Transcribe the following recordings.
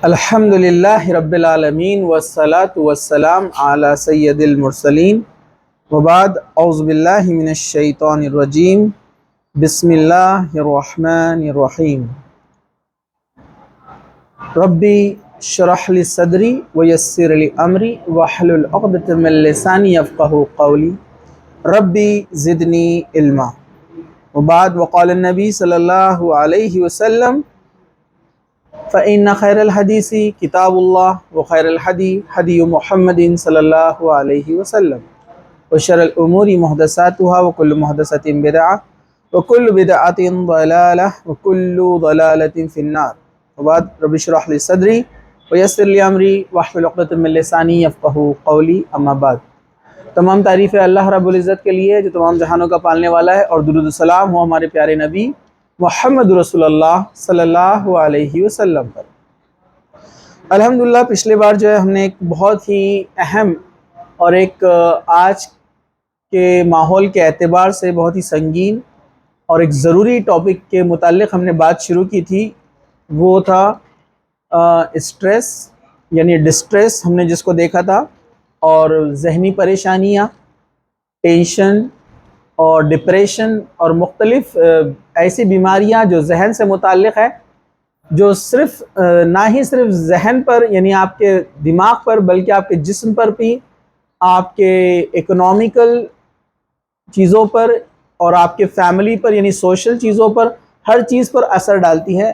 الحمد للہ رب العالمین والصلاة والسلام علی سید المرسلین وبعد اعوذ باللہ من الشیطان الرجیم بسم اللہ الرحمن الرحیم ربی شرح لی صدری ویسر لی امری واحلل عقدۃ من لسانی یفقہوا قولی ربی زدنی علما وبعد وقال النبی صلی اللہ علیہ وسلم فإن خیر الحدیث کتاب اللہ وخیر الحدی حدی محمد صلی اللہ علیہ وسلم وشر الامور محدثاتها وکل محدثۃ بدعہ وکل بدعۃ ضلالہ وکل ضلالۃ فی النار وبعد رب اشرح لی صدری ویسر لی امری واحلل عقدۃ من لسانی یفقہوا قولی اما بعد۔ تمام تعریفیں اللہ رب العزت کے لیے جو تمام جہانوں کا پالنے والا ہے، اور درود و سلام ہو ہمارے پیارے نبی محمد رسول اللہ صلی اللہ علیہ وسلم پر۔ الحمدللہ پچھلے بار جو ہے ہم نے ایک بہت ہی اہم اور ایک آج کے ماحول کے اعتبار سے بہت ہی سنگین اور ایک ضروری ٹاپک کے متعلق ہم نے بات شروع کی تھی، وہ تھا اسٹریس یعنی ڈسٹریس ہم نے جس کو دیکھا تھا، اور ذہنی پریشانیاں، ٹینشن اور ڈپریشن اور مختلف ایسی بیماریاں جو ذہن سے متعلق ہے، جو صرف نہ ہی صرف ذہن پر یعنی آپ کے دماغ پر بلکہ آپ کے جسم پر بھی، آپ کے اکنامیکل چیزوں پر اور آپ کے فیملی پر یعنی سوشل چیزوں پر، ہر چیز پر اثر ڈالتی ہے۔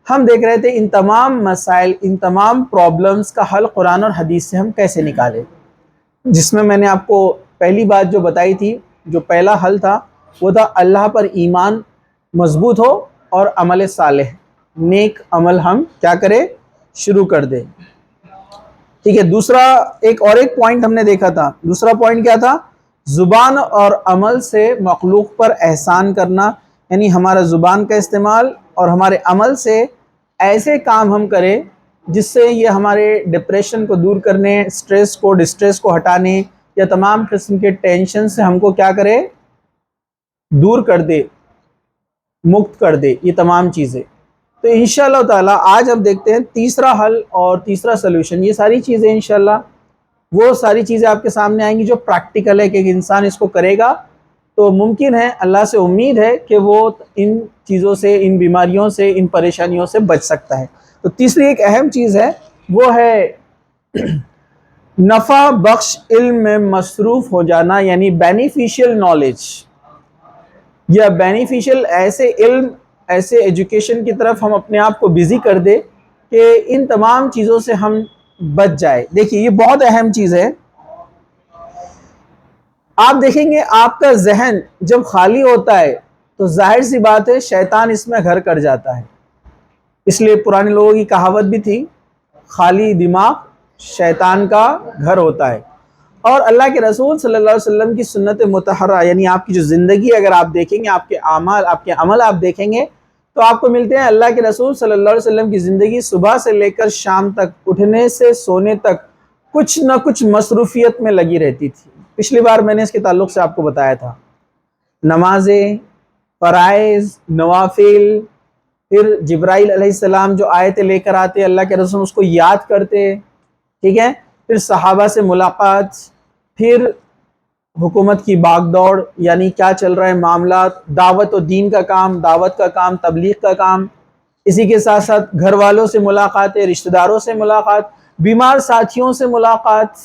ہم دیکھ رہے تھے ان تمام مسائل، ان تمام پرابلمز کا حل قرآن اور حدیث سے ہم کیسے نکالیں، جس میں نے آپ کو پہلی بات جو بتائی تھی، جو پہلا حل تھا وہ تھا اللہ پر ایمان مضبوط ہو اور عمل صالح، نیک عمل ہم کیا کریں، شروع کر دیں۔ ٹھیک ہے، دوسرا ایک پوائنٹ ہم نے دیکھا تھا، دوسرا پوائنٹ کیا تھا؟ زبان اور عمل سے مخلوق پر احسان کرنا، یعنی ہمارا زبان کا استعمال اور ہمارے عمل سے ایسے کام ہم کریں جس سے یہ ہمارے ڈپریشن کو دور کرنے، سٹریس کو، ڈسٹریس کو ہٹانے یا تمام قسم کے ٹینشن سے ہم کو کیا کرے، دور کر دے، مکت کر دے، یہ تمام چیزیں۔ تو انشاءاللہ تعالی آج ہم دیکھتے ہیں تیسرا حل اور تیسرا سلوشن۔ یہ ساری چیزیں انشاءاللہ وہ ساری چیزیں آپ کے سامنے آئیں گی جو پریکٹیکل ہے کہ ایک انسان اس کو کرے گا تو ممکن ہے، اللہ سے امید ہے کہ وہ ان چیزوں سے، ان بیماریوں سے، ان پریشانیوں سے بچ سکتا ہے۔ تو تیسری ایک اہم چیز ہے، وہ ہے نفع بخش علم میں مصروف ہو جانا، یعنی بینیفیشل نالج یا بینیفیشل ایسے علم، ایسے ایجوکیشن کی طرف ہم اپنے آپ کو بزی کر دے کہ ان تمام چیزوں سے ہم بچ جائے۔ دیکھیے یہ بہت اہم چیز ہے۔ آپ دیکھیں گے آپ کا ذہن جب خالی ہوتا ہے تو ظاہر سی بات ہے شیطان اس میں گھر کر جاتا ہے۔ اس لیے پرانے لوگوں کی کہاوت بھی تھی، خالی دماغ شیطان کا گھر ہوتا ہے۔ اور اللہ کے رسول صلی اللہ علیہ وسلم کی سنت مطہرہ، یعنی آپ کی جو زندگی اگر آپ دیکھیں گے، آپ کے اعمال، آپ کے عمل آپ دیکھیں گے تو آپ کو ملتے ہیں اللہ کے رسول صلی اللہ علیہ وسلم کی زندگی صبح سے لے کر شام تک، اٹھنے سے سونے تک کچھ نہ کچھ مصروفیت میں لگی رہتی تھی۔ پچھلی بار میں نے اس کے تعلق سے آپ کو بتایا تھا، نمازیں، فرائض، نوافل، پھر جبرائیل علیہ السلام جو آیتیں لے کر آتے اللہ کے رسول اس کو یاد کرتے، ٹھیک ہے، پھر صحابہ سے ملاقات، پھر حکومت کی باغ دوڑ، یعنی کیا چل رہا ہے معاملات، دعوت و دین کا کام، دعوت کا کام، تبلیغ کا کام، اسی کے ساتھ ساتھ گھر والوں سے ملاقاتیں، رشتہ داروں سے ملاقات، بیمار ساتھیوں سے ملاقات،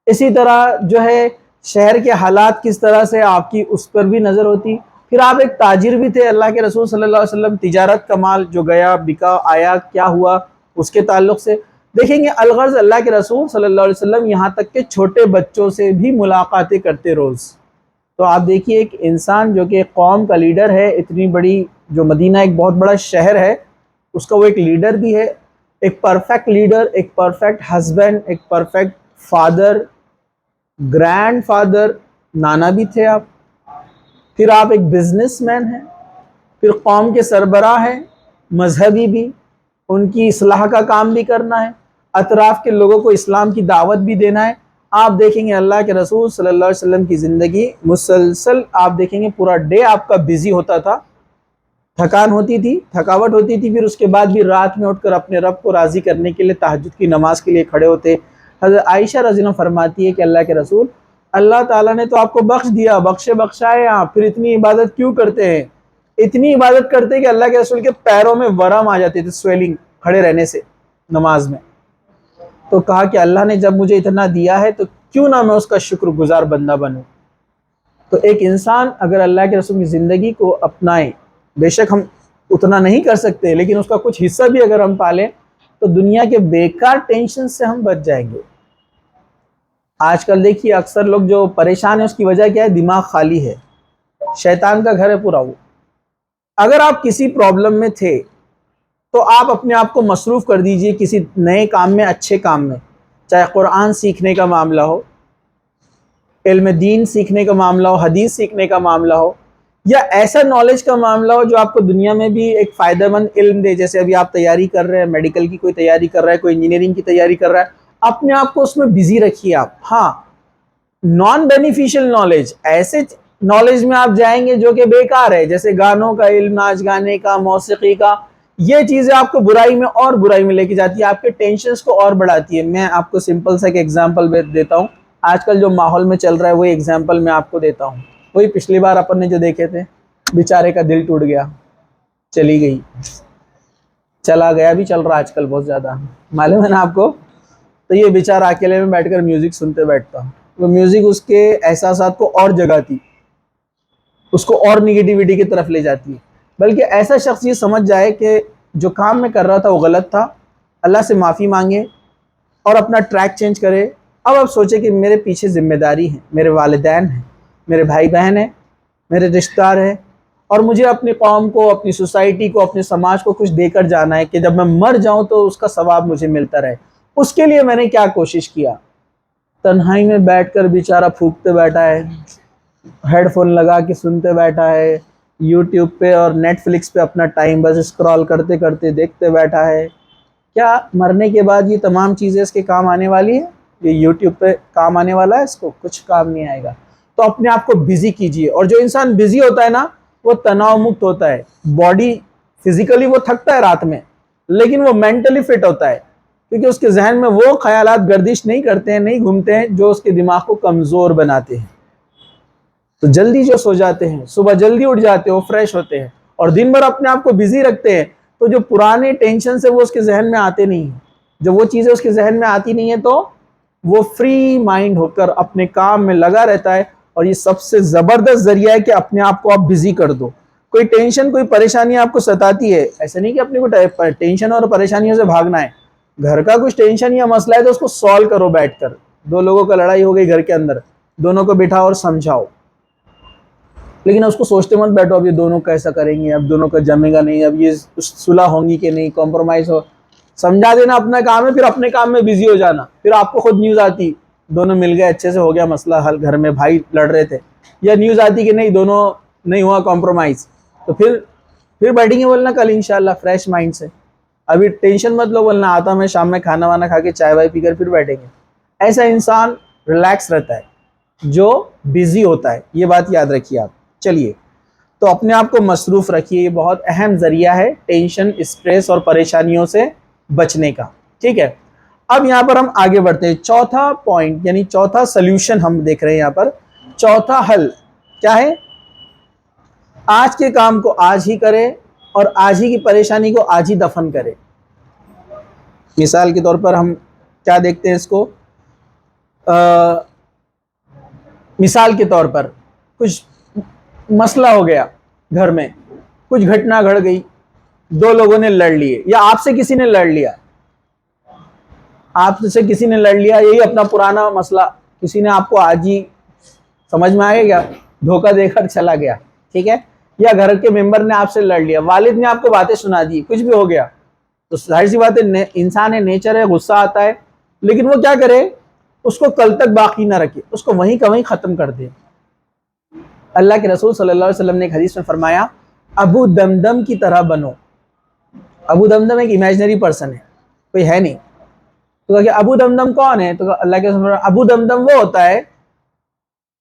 اسی طرح جو ہے شہر کے حالات کس طرح سے آپ کی اس پر بھی نظر ہوتی۔ پھر آپ ایک تاجر بھی تھے، اللہ کے رسول صلی اللہ علیہ وسلم تجارت کا مال جو گیا، بکا، آیا، کیا ہوا اس کے تعلق سے دیکھیں گے۔ الغرض اللہ کے رسول صلی اللہ علیہ وسلم یہاں تک کہ چھوٹے بچوں سے بھی ملاقاتیں کرتے روز۔ تو آپ دیکھیے ایک انسان جو کہ قوم کا لیڈر ہے، اتنی بڑی جو مدینہ ایک بہت بڑا شہر ہے، اس کا وہ ایک لیڈر بھی ہے، ایک پرفیکٹ لیڈر، ایک پرفیکٹ ہسبینڈ، ایک پرفیکٹ فادر، گرینڈ فادر، نانا بھی تھے آپ، پھر آپ ایک بزنس مین ہیں، پھر قوم کے سربراہ ہیں، مذہبی بھی، ان کی اصلاح کا کام بھی کرنا ہے، اطراف کے لوگوں کو اسلام کی دعوت بھی دینا ہے۔ آپ دیکھیں گے اللہ کے رسول صلی اللہ علیہ وسلم کی زندگی مسلسل، آپ دیکھیں گے پورا ڈے آپ کا بزی ہوتا تھا تھکان ہوتی تھی، تھکاوٹ ہوتی تھی، پھر اس کے بعد بھی رات میں اٹھ کر اپنے رب کو راضی کرنے کے لیے تہجد کی نماز کے لیے کھڑے ہوتے۔ حضرت عائشہ رضی اللہ عنہا فرماتی ہے کہ اللہ کے رسول، اللہ تعالیٰ نے تو آپ کو بخش دیا، بخشائے آپ، پھر اتنی عبادت کیوں کرتے ہیں؟ اتنی عبادت کرتے کہ اللہ کے رسول کے پیروں میں ورم آ جاتے تھے، سویلنگ، کھڑے رہنے سے نماز میں۔ تو کہا کہ اللہ نے جب مجھے اتنا دیا ہے تو کیوں نہ میں اس کا شکر گزار بندہ بنوں۔ تو ایک انسان اگر اللہ کے رسول کی زندگی کو اپنائے، بے شک ہم اتنا نہیں کر سکتے، لیکن اس کا کچھ حصہ بھی اگر ہم پالیں تو دنیا کے بیکار ٹینشن سے ہم بچ جائیں گے۔ آج کل دیکھیے اکثر لوگ جو پریشان ہیں اس کی وجہ کیا ہے؟ دماغ خالی ہے، شیطان کا گھر ہے پورا وہ۔ اگر آپ کسی پرابلم میں تھے تو آپ اپنے آپ کو مصروف کر دیجئے کسی نئے کام میں، اچھے کام میں، چاہے قرآن سیکھنے کا معاملہ ہو، علم دین سیکھنے کا معاملہ ہو، حدیث سیکھنے کا معاملہ ہو، یا ایسا نالج کا معاملہ ہو جو آپ کو دنیا میں بھی ایک فائدہ مند علم دے۔ جیسے ابھی آپ تیاری کر رہے ہیں، میڈیکل کی کوئی تیاری کر رہا ہے، کوئی انجینئرنگ کی تیاری کر رہا ہے، اپنے آپ کو اس میں بزی رکھیے آپ۔ ہاں، نان بینیفیشل نالج، ایسے نالج میں آپ جائیں گے جو کہ بیکار ہے، جیسے گانوں کا علم، ناچ گانے کا، موسیقی کا، یہ چیزیں آپ کو برائی میں اور برائی میں لے کے جاتی ہے، آپ کے ٹینشنز کو اور بڑھاتی ہے۔ میں آپ کو سمپل سا ایک ایگزامپل دیتا ہوں، آج کل جو ماحول میں چل رہا ہے وہی ایگزامپل میں آپ کو دیتا ہوں۔ وہی پچھلی بار اپن نے جو دیکھے تھے، بیچارے کا دل ٹوٹ گیا، چلی گئی، چلا گیا بھی چل رہا آج کل بہت زیادہ، معلوم ہے نا آپ کو۔ تو یہ بیچارہ اکیلے میں بیٹھ کر میوزک سنتے بیٹھتا، وہ میوزک اس کے احساسات کو اور جگاتی، اس کو اور نگیٹیوٹی کی طرف لے جاتی ہے۔ بلکہ ایسا شخص یہ سمجھ جائے کہ جو کام میں کر رہا تھا وہ غلط تھا، اللہ سے معافی مانگے اور اپنا ٹریک چینج کرے۔ اب آپ سوچیں کہ میرے پیچھے ذمہ داری ہے، میرے والدین ہیں، میرے بھائی بہن ہیں، میرے رشتہ دار ہیں، اور مجھے اپنی قوم کو، اپنی سوسائٹی کو، اپنے سماج کو کچھ دے کر جانا ہے کہ جب میں مر جاؤں تو اس کا ثواب مجھے ملتا رہے۔ اس کے لیے میں نے کیا کوشش کیا؟ تنہائی میں بیٹھ کر بیچارہ پھونکتے بیٹھا ہے، ہیڈ فون لگا کے سنتے بیٹھا ہے، یوٹیوب پہ اور نیٹ فلکس پہ اپنا ٹائم بس اسکرال کرتے کرتے دیکھتے بیٹھا ہے۔ کیا مرنے کے بعد یہ تمام چیزیں اس کے کام آنے والی ہیں؟ یہ یوٹیوب پہ کام آنے والا ہے؟ اس کو کچھ کام نہیں آئے گا۔ تو اپنے آپ کو بزی کیجئے، اور جو انسان بزی ہوتا ہے نا وہ تناؤ مکت ہوتا ہے۔ باڈی فزیکلی وہ تھکتا ہے رات میں، لیکن وہ مینٹلی فٹ ہوتا ہے، کیونکہ اس کے ذہن میں وہ خیالات گردش نہیں کرتے ہیں، نہیں گھومتے ہیں جو اس کے دماغ کو کمزور بناتے ہیں۔ تو جلدی جو سو جاتے ہیں، صبح جلدی اٹھ جاتے ہیں، وہ فریش ہوتے ہیں، اور دن بھر اپنے آپ کو بزی رکھتے ہیں، تو جو پرانے ٹینشن سے وہ اس کے ذہن میں آتے نہیں ہیں۔ جب وہ چیزیں اس کے ذہن میں آتی نہیں ہیں تو وہ فری مائنڈ ہو کر اپنے کام میں لگا رہتا ہے، اور یہ سب سے زبردست ذریعہ ہے کہ اپنے آپ کو آپ بزی کر دو۔ کوئی ٹینشن، کوئی پریشانی آپ کو ستاتی ہے، ایسا نہیں کہ اپنے کو ٹینشن اور پریشانیوں سے بھاگنا ہے۔ گھر کا کچھ ٹینشن یا مسئلہ ہے تو اس کو سالو کرو بیٹھ کر۔ دو لوگوں کا لڑائی ہو گئی گھر کے اندر، دونوں کو بٹھاؤ اور سمجھاؤ، لیکن اس کو سوچتے مت بیٹھو اب یہ دونوں کیسا کریں گے، اب دونوں کا جمے گا نہیں، اب یہ صلح ہوں گی کہ نہیں، کمپرومائز ہو۔ سمجھا دینا اپنا کام ہے، پھر اپنے کام میں بزی ہو جانا، پھر آپ کو خود نیوز آتی دونوں مل گئے، اچھے سے ہو گیا مسئلہ حل، گھر میں بھائی لڑ رہے تھے، یا نیوز آتی کہ نہیں دونوں نہیں ہوا کمپرومائز، تو پھر بیٹھیں گے بولنا کل انشاءاللہ فریش مائنڈ سے۔ ابھی ٹینشن مت لو، بولنا آتا میں شام میں کھانا وانا کھا کے چائے وائے پی کر پھر بیٹھیں گے۔ ایسا انسان ریلیکس رہتا ہے جو بزی ہوتا ہے، یہ بات یاد رکھیے آپ۔ چلیے، تو اپنے آپ کو مصروف رکھیے، یہ بہت اہم ذریعہ ہے ٹینشن، اسٹریس اور پریشانیوں سے بچنے کا، ٹھیک ہے۔ اب یہاں پر ہم آگے بڑھتے ہیں، چوتھا پوائنٹ یعنی چوتھا سلیوشن ہم دیکھ رہے ہیں یہاں پر، چوتھا حل کیا ہے؟ آج کے کام کو آج ہی کرے، اور آج ہی کی پریشانی کو آج ہی دفن کرے۔ مثال کے طور پر ہم کیا دیکھتے ہیں اس کو، مثال کے طور پر کچھ مسئلہ ہو گیا گھر میں، کچھ گھٹنا گھڑ گئی، دو لوگوں نے لڑ لیے، یا آپ سے کسی نے لڑ لیا، آپ سے کسی نے لڑ لیا، یہی اپنا پرانا مسئلہ کسی نے آپ کو آج ہی سمجھ میں آئے گا، دھوکہ دے کر چلا گیا، ٹھیک ہے، یا گھر کے ممبر نے آپ سے لڑ لیا، والد نے آپ کو باتیں سنا دی، کچھ بھی ہو گیا، تو ظاہر سی بات ہے انسان ہے، نیچر ہے، غصہ آتا ہے، لیکن وہ کیا کرے، اس کو کل تک باقی نہ رکھے، اس کو وہیں کا وہیں ختم کر دے۔ اللہ کے رسول صلی اللہ علیہ وسلم نے ایک حدیث میں فرمایا، ابو دمدم کی طرح بنو۔ ابو دمدم ایک امیجنری پرسن ہے، کوئی ہے نہیں، تو کہا کہ ابو دمدم کون ہے؟ تو اللہ کے رسول، ابو دمدم وہ ہوتا ہے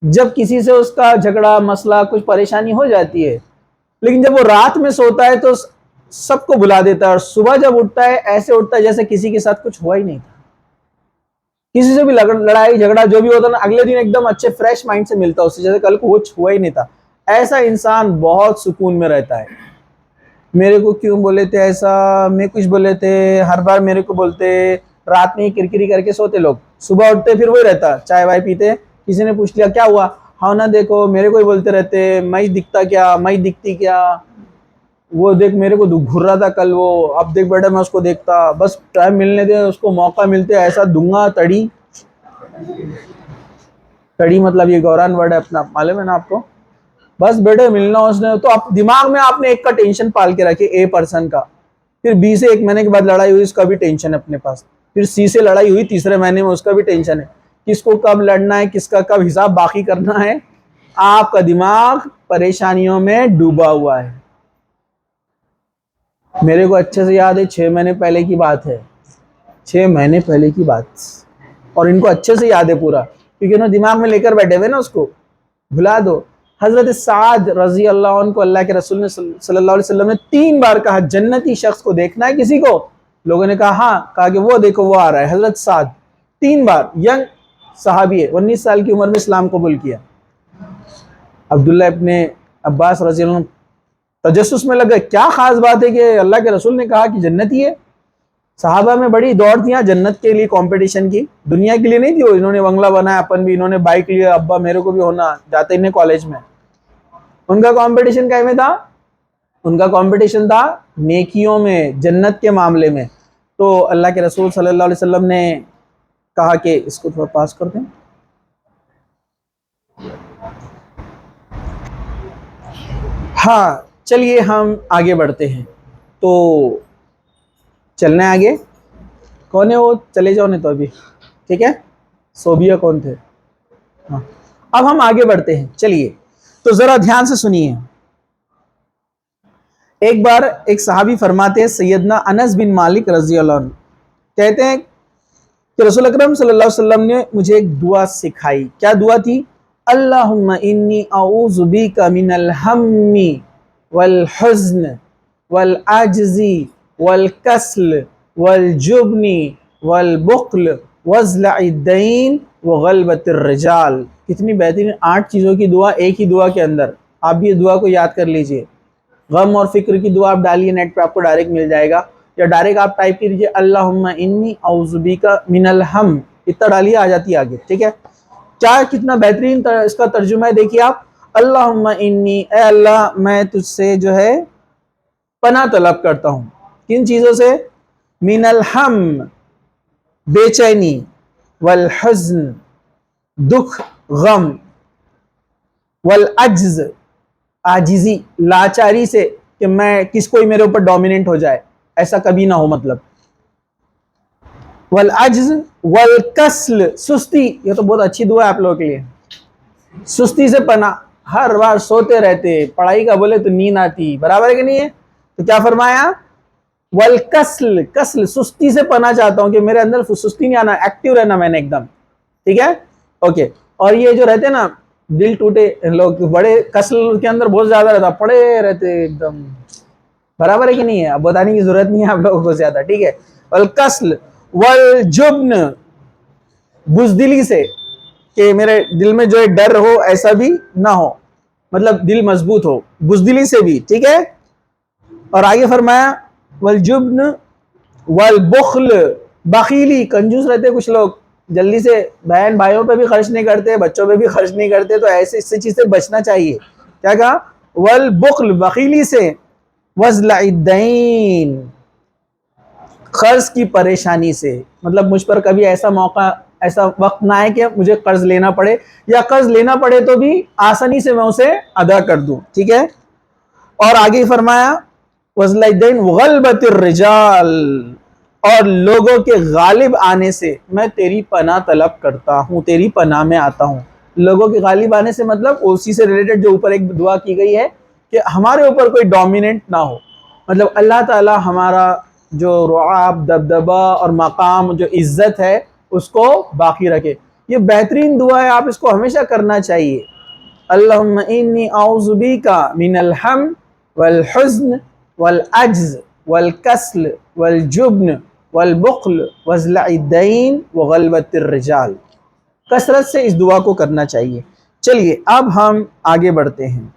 جب کسی سے اس کا جھگڑا، مسئلہ، کچھ پریشانی ہو جاتی ہے لیکن جب وہ رات میں سوتا ہے تو سب کو بلا دیتا ہے، اور صبح جب اٹھتا ہے ایسے اٹھتا ہے جیسے کسی کے ساتھ کچھ ہوا ہی نہیں تھا، کسی سے بھی لڑائی جھگڑا جو بھی ہوتا نا اگلے دن ایک دم اچھے فریش مائنڈ سے ملتا اس سے، جیسے کل کو کچھ ہوا ہی نہیں تھا۔ ایسا انسان بہت سکون میں رہتا ہے۔ میرے کو کیوں بولے تھے ایسا، میں کچھ بولے تھے، ہر بار میرے کو بولتے، رات میں ہی کرکری کر کے سوتے لوگ، صبح اٹھتے پھر وہی رہتا، چائے وائے پیتے، کسی نے پوچھ لیا کیا ہوا، ہاں نا دیکھو میرے کو ہی بولتے رہتے، میں دکھتا کیا، میں دکھتی کیا، وہ دیکھ میرے کو گھر رہا تھا کل وہ، اب دیکھ بیٹا میں اس کو دیکھتا، بس ٹائم ملنے دے، اس کو موقع ملتے ایسا دوں گا تڑی۔ تڑی مطلب یہ گوران ورڈ ہے اپنا، معلوم ہے نا آپ کو، بس بیٹے ملنا اس نے تو آپ دماغ میں آپ نے ایک کا ٹینشن پال کے رکھے، اے پرسن کا، پھر بی سے 1 مہینے کے بعد لڑائی ہوئی، اس کا بھی ٹینشن ہے اپنے پاس، پھر سی سے لڑائی ہوئی 3 مہینے میں، اس کا بھی ٹینشن ہے، کس کو کب لڑنا ہے، کس کا کب حساب باقی کرنا ہے، آپ کا دماغ پریشانیوں میں ڈوبا ہوا ہے۔ میرے کو اچھے سے یاد ہے 6 مہینے پہلے کی بات ہے، 6 مہینے پہلے کی بات، اور ان کو اچھے سے یاد ہے پورا، کیونکہ انہوں دماغ میں لے کر بیٹھے ہوئے نا، اس کو بھلا دو۔ حضرت سعد رضی اللہ عنہ کو اللہ کے رسول نے صلی اللہ علیہ وسلم نے 3 بار کہا جنتی شخص کو دیکھنا ہے کسی کو، لوگوں نے کہا ہاں، کہا کہ وہ دیکھو وہ آ رہا ہے، حضرت سعد 3 بار، ینگ صحابی ہے، 19 سال کی عمر میں اسلام قبول کیا۔ عبداللہ ابن عباس رضی اللہ عنہ تجسس میں لگا، کیا خاص بات ہے کہ اللہ کے رسول نے کہا کہ جنتی ہے؟ صحابہ میں بڑی دوڑ تھی جنت کے لیے، کمپٹیشن کی، دنیا کے لیے نہیں تھی وہ، انہوں نے بنگلہ بنایا اپن بھی، انہوں نے بائک لیا، ابا میرے کو بھی ہونا، جاتے انہیں کالج میں، ان کا کمپٹیشن کیا میں تھا؟ ان کا کمپٹیشن تھا نیکیوں میں، جنت کے معاملے میں۔ تو اللہ کے رسول صلی اللہ علیہ وسلم نے کہا کہ اس کو تھوڑا پاس کر دیں۔ ہاں چلیے ہم آگے بڑھتے ہیں، تو چلنا ہے آگے، کون ہے وہ، چلے جاؤ نہیں تو ابھی، ٹھیک ہے، صوبیہ کون تھے، ہاں اب ہم آگے بڑھتے ہیں، چلیے تو ذرا دھیان سے سنیے۔ ایک بار ایک صحابی فرماتے ہیں، سیدنا انس بن مالک رضی اللہ عنہ کہتے ہیں کہ رسول اکرم صلی اللہ علیہ وسلم نے مجھے ایک دعا سکھائی، کیا دعا تھی؟ اللہم انی اعوذ بک من الہم والحزن والعجز والکسل والجبن والبخل وضلع الدین وغلبۃ الرجال۔ کتنی بہترین 8 چیزوں کی دعا ایک ہی دعا کے اندر، آپ بھی یہ دعا کو یاد کر لیجئے۔ غم اور فکر کی دعا آپ ڈالیے نیٹ پہ، آپ کو ڈائریکٹ مل جائے گا، یا ڈائریکٹ آپ ٹائپ کیجئے اللہم انی اعوذ بک من الہم، اتنا ڈالیے آ جاتی ہے آگے، ٹھیک ہے۔ کیا کتنا بہترین اس کا ترجمہ ہے، دیکھیے آپ، اللہم انی، اے اللہ میں تجھ سے جو ہے پناہ طلب کرتا ہوں، کن چیزوں سے؟ من الہم بے چینی، والحزن دکھ غم، والعجز عاجزی لاچاری سے، کہ میں کس کوئی میرے اوپر ڈومیننٹ ہو جائے، ایسا کبھی نہ ہو، مطلب والعجز والکسل سستی، یہ تو بہت اچھی دعا ہے آپ لوگوں کے لیے، سستی سے پناہ، ہر بار سوتے رہتے، پڑھائی کا بولے تو نیند آتی، برابر ہے کہ نہیں ہے؟ تو کیا فرمایا؟ والکسل، کسل سستی سے پناہ چاہتا ہوں، کہ میرے اندر سستی نہیں آنا، ایکٹیو رہنا میں نے ایک دم، ٹھیک ہے، اوکے۔ اور یہ جو رہتے نا دل ٹوٹے لوگ، بڑے کسل کے اندر بہت زیادہ رہتا، پڑے رہتے ایک دم، برابر ہے کہ نہیں ہے؟ اب بتانے کی ضرورت نہیں ہے آپ لوگوں کو زیادہ، ٹھیک ہے۔ والکسل والجبن بزدلی سے، کہ میرے دل میں جو ایک ڈر ہو ایسا بھی نہ ہو، مطلب دل مضبوط ہو، بزدلی سے بھی، ٹھیک ہے۔ اور آگے فرمایا والجبن والبخل، بخیلی، کنجوس رہتے کچھ لوگ، جلدی سے بہن بھائیوں پہ بھی خرچ نہیں کرتے، بچوں پہ بھی خرچ نہیں کرتے، تو ایسے اس سے چیز سے بچنا چاہیے۔ کیا کہا؟ والبخل بخیلی سے، وضلع الدین قرض کی پریشانی سے، مطلب مجھ پر کبھی ایسا موقع، ایسا وقت نہ آئے کہ مجھے قرض لینا پڑے، یا قرض لینا پڑے تو بھی آسانی سے میں اسے ادا کر دوں، ٹھیک ہے۔ اور آگے فرمایا وضلع الدین وغلبۃ الرجال، اور لوگوں کے غالب آنے سے میں تیری پناہ طلب کرتا ہوں، تیری پناہ میں آتا ہوں۔ لوگوں کے غالب آنے سے مطلب اسی سے ریلیٹڈ جو اوپر ایک دعا کی گئی ہے کہ ہمارے اوپر کوئی ڈومیننٹ نہ ہو، مطلب اللہ تعالی ہمارا جو رعب، دبدبہ اور مقام، جو عزت ہے اس کو باقی رکھے۔ یہ بہترین دعا ہے، آپ اس کو ہمیشہ کرنا چاہیے۔ اللہم انی اعوذ بک من الہم والحزن والعجز والکسل والجبن والبخل وضلع الدین وغلبۃ الرجال۔ کثرت سے اس دعا کو کرنا چاہیے۔ چلیے اب ہم آگے بڑھتے ہیں۔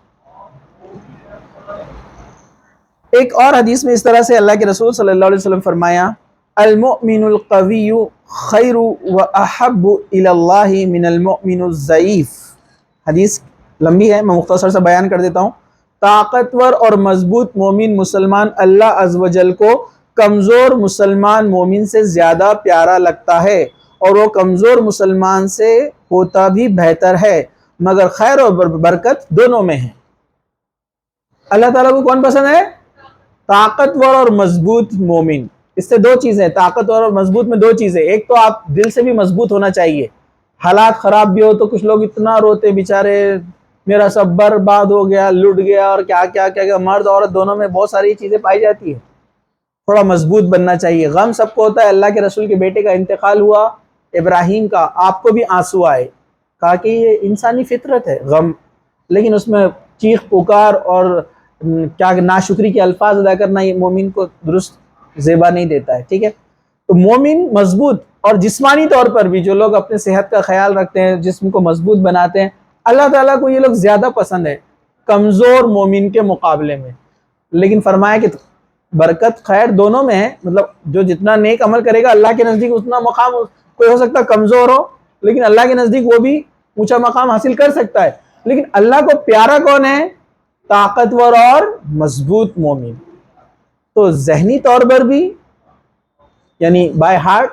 ایک اور حدیث میں اس طرح سے اللہ کے رسول صلی اللہ علیہ وسلم فرمایا، المؤمن القوی خیر واحب الی اللہ من المؤمن الضعیف۔ حدیث لمبی ہے، میں مختصر سے بیان کر دیتا ہوں۔ طاقتور اور مضبوط مومن مسلمان اللہ عز و جل کو کمزور مسلمان مومن سے زیادہ پیارا لگتا ہے، اور وہ کمزور مسلمان سے ہوتا بھی بہتر ہے، مگر خیر اور برکت دونوں میں ہے۔ اللہ تعالیٰ کو کون پسند ہے؟ طاقتور اور مضبوط مومن۔ اس سے دو چیزیں، طاقتور اور مضبوط میں دو چیزیں، ایک تو آپ دل سے بھی مضبوط ہونا چاہیے، حالات خراب بھی ہو تو کچھ لوگ اتنا روتے بیچارے، میرا سب برباد ہو گیا، لٹ گیا، اور کیا کیا کیا، مرد عورت دونوں میں بہت ساری چیزیں پائی جاتی ہیں۔ تھوڑا مضبوط بننا چاہیے۔ غم سب کو ہوتا ہے، اللہ کے رسول کے بیٹے کا انتقال ہوا ابراہیم کا، آپ کو بھی آنسو آئے، کہا کہ یہ انسانی فطرت ہے غم، لیکن اس میں چیخ پکار اور کیا ناشکری کے الفاظ ادا کرنا یہ مومن کو درست زیبا نہیں دیتا ہے، ٹھیک ہے؟ تو مومن مضبوط، اور جسمانی طور پر بھی جو لوگ اپنے صحت کا خیال رکھتے ہیں، جسم کو مضبوط بناتے ہیں، اللہ تعالیٰ کو یہ لوگ زیادہ پسند ہے کمزور مومن کے مقابلے میں۔ لیکن فرمایا کہ برکت خیر دونوں میں ہے، مطلب جو جتنا نیک عمل کرے گا اللہ کے نزدیک اتنا مقام، کوئی ہو سکتا ہے کمزور ہو لیکن اللہ کے نزدیک وہ بھی اونچا مقام حاصل کر سکتا ہے۔ لیکن اللہ کو پیارا کون ہے؟ طاقتور اور مضبوط مومن۔ تو ذہنی طور پر بھی یعنی بائی ہارٹ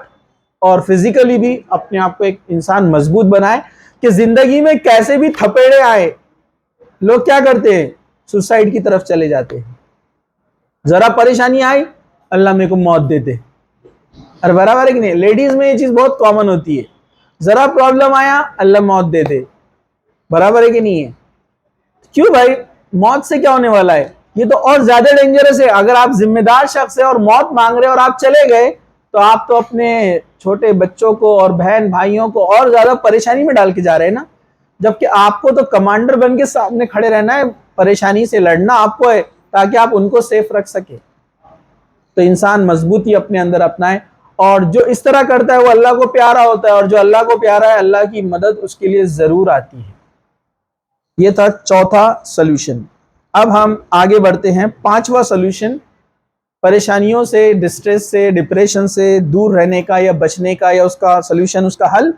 اور فزیکلی بھی اپنے آپ کو ایک انسان مضبوط بنائے کہ زندگی میں کیسے بھی تھپیڑے آئے، لوگ کیا کرتے ہیں؟ سوسائڈ کی طرف چلے جاتے ہیں۔ ذرا پریشانی آئی، اللہ میرے کو موت دے دے، اور برابر ہے کہ نہیں؟ لیڈیز میں یہ چیز بہت کامن ہوتی ہے، ذرا پرابلم آیا اللہ موت دے دے، برابر ہے کہ نہیں ہے؟ کیوں بھائی؟ موت سے کیا ہونے والا ہے؟ یہ تو اور زیادہ ڈینجرس ہے۔ اگر آپ ذمہ دار شخص ہیں اور موت مانگ رہے اور آپ چلے گئے تو آپ تو اپنے چھوٹے بچوں کو اور بہن بھائیوں کو اور زیادہ پریشانی میں ڈال کے جا رہے ہیں نا، جبکہ آپ کو تو کمانڈر بن کے سامنے کھڑے رہنا ہے، پریشانی سے لڑنا آپ کو ہے تاکہ آپ ان کو سیف رکھ سکے۔ تو انسان مضبوطی اپنے اندر اپنائے، اور جو اس طرح کرتا ہے وہ اللہ کو پیارا ہوتا ہے، اور جو اللہ کو پیارا ہے اللہ کی مدد اس کے لیے ضرور آتی ہے۔ یہ تھا چوتھا سلوشن۔ اب ہم آگے بڑھتے ہیں، پانچواں سلوشن، پریشانیوں سے، ڈسٹریس سے، ڈپریشن سے دور رہنے کا یا بچنے کا، یا اس کا سلوشن، اس کا حل،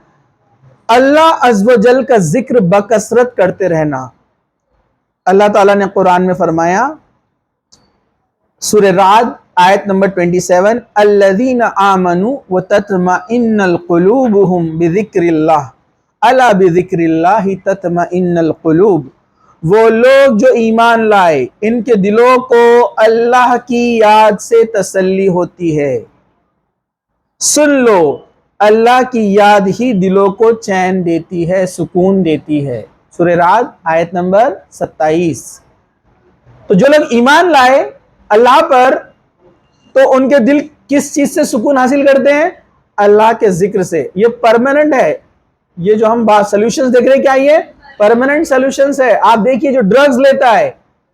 اللہ عز و جل کا ذکر بکثرت کرتے رہنا۔ اللہ تعالیٰ نے قرآن میں فرمایا، سورہ رعد آیت نمبر 27، الذین آمنوا وتطمئن قلوبہم بذکر اللہ، الا بذکر اللہ تطمئن القلوب۔ وہ لوگ جو ایمان لائے ان کے دلوں کو اللہ کی یاد سے تسلی ہوتی ہے۔ سن لو، اللہ کی یاد ہی دلوں کو چین دیتی ہے، سکون دیتی ہے۔ سورہ رعد آیت نمبر 27۔ تو جو لوگ ایمان لائے اللہ پر تو ان کے دل کس چیز سے سکون حاصل کرتے ہیں؟ اللہ کے ذکر سے۔ یہ پرماننٹ ہے، یہ جو ہم سلوشنز دیکھ رہے ہیں کیا یہ پرماننٹ سلوشنز ہے؟ آپ دیکھیے جو ڈرگز لیتا ہے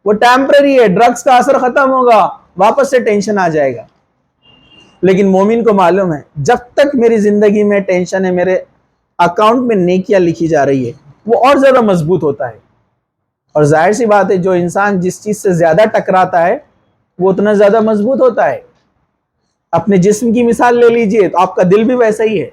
وہ ٹیمپرری ہے، ڈرگز کا اثر ختم ہوگا، واپس سے ٹینشن آ جائے گا۔ لیکن مومن کو معلوم ہے جب تک میری زندگی میں ٹینشن ہے، میرے اکاؤنٹ میں نیکیاں لکھی جا رہی ہے، وہ اور زیادہ مضبوط ہوتا ہے۔ اور ظاہر سی بات ہے جو انسان جس چیز سے زیادہ ٹکراتا ہے وہ اتنا زیادہ مضبوط ہوتا ہے۔ اپنے جسم کی مثال لے لیجئے تو آپ کا دل بھی ویسا ہی ہے۔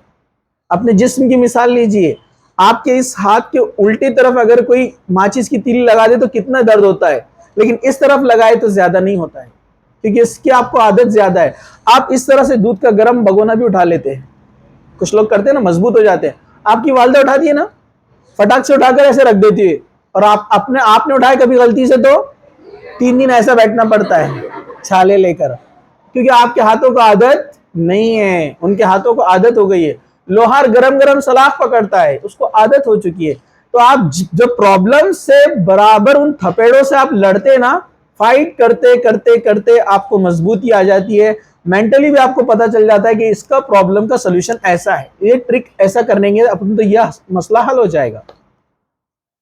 اپنے جسم کی مثال لیجئے، آپ کے اس ہاتھ کے الٹی طرف اگر کوئی ماچس کی تیلی لگا دے تو کتنا درد ہوتا ہے، لیکن اس طرف لگائے تو زیادہ نہیں ہوتا ہے، کیونکہ اس کی آپ کو عادت زیادہ ہے۔ آپ اس طرح سے دودھ کا گرم بگونا بھی اٹھا لیتے ہیں، کچھ لوگ کرتے ہیں نا، مضبوط ہو جاتے ہیں۔ آپ کی والدہ اٹھاتی ہے نا، فٹاک سے اٹھا کر ایسے رکھ دیتی ہے، اور آپ نے اٹھائے کبھی غلطی سے تو 3 دن ایسا بیٹھنا پڑتا ہے چھالے لے کر، کیونکہ آپ کے ہاتھوں کو عادت نہیں ہے، ان کے ہاتھوں کو عادت ہو گئی ہے۔ لوہار گرم گرم سلاخ پکڑتا ہے، اس کو عادت ہو چکی ہے۔ تو آپ جو پرابلم سے برابر ان تھپیڑوں سے آپ لڑتے نا، فائٹ کرتے کرتے کرتے آپ کو مضبوطی آ جاتی ہے، مینٹلی بھی آپ کو پتا چل جاتا ہے کہ اس کا پرابلم کا سلوشن ایسا ہے، یہ ٹرک ایسا کرنے گے اپن تو یہ مسئلہ حل ہو جائے گا۔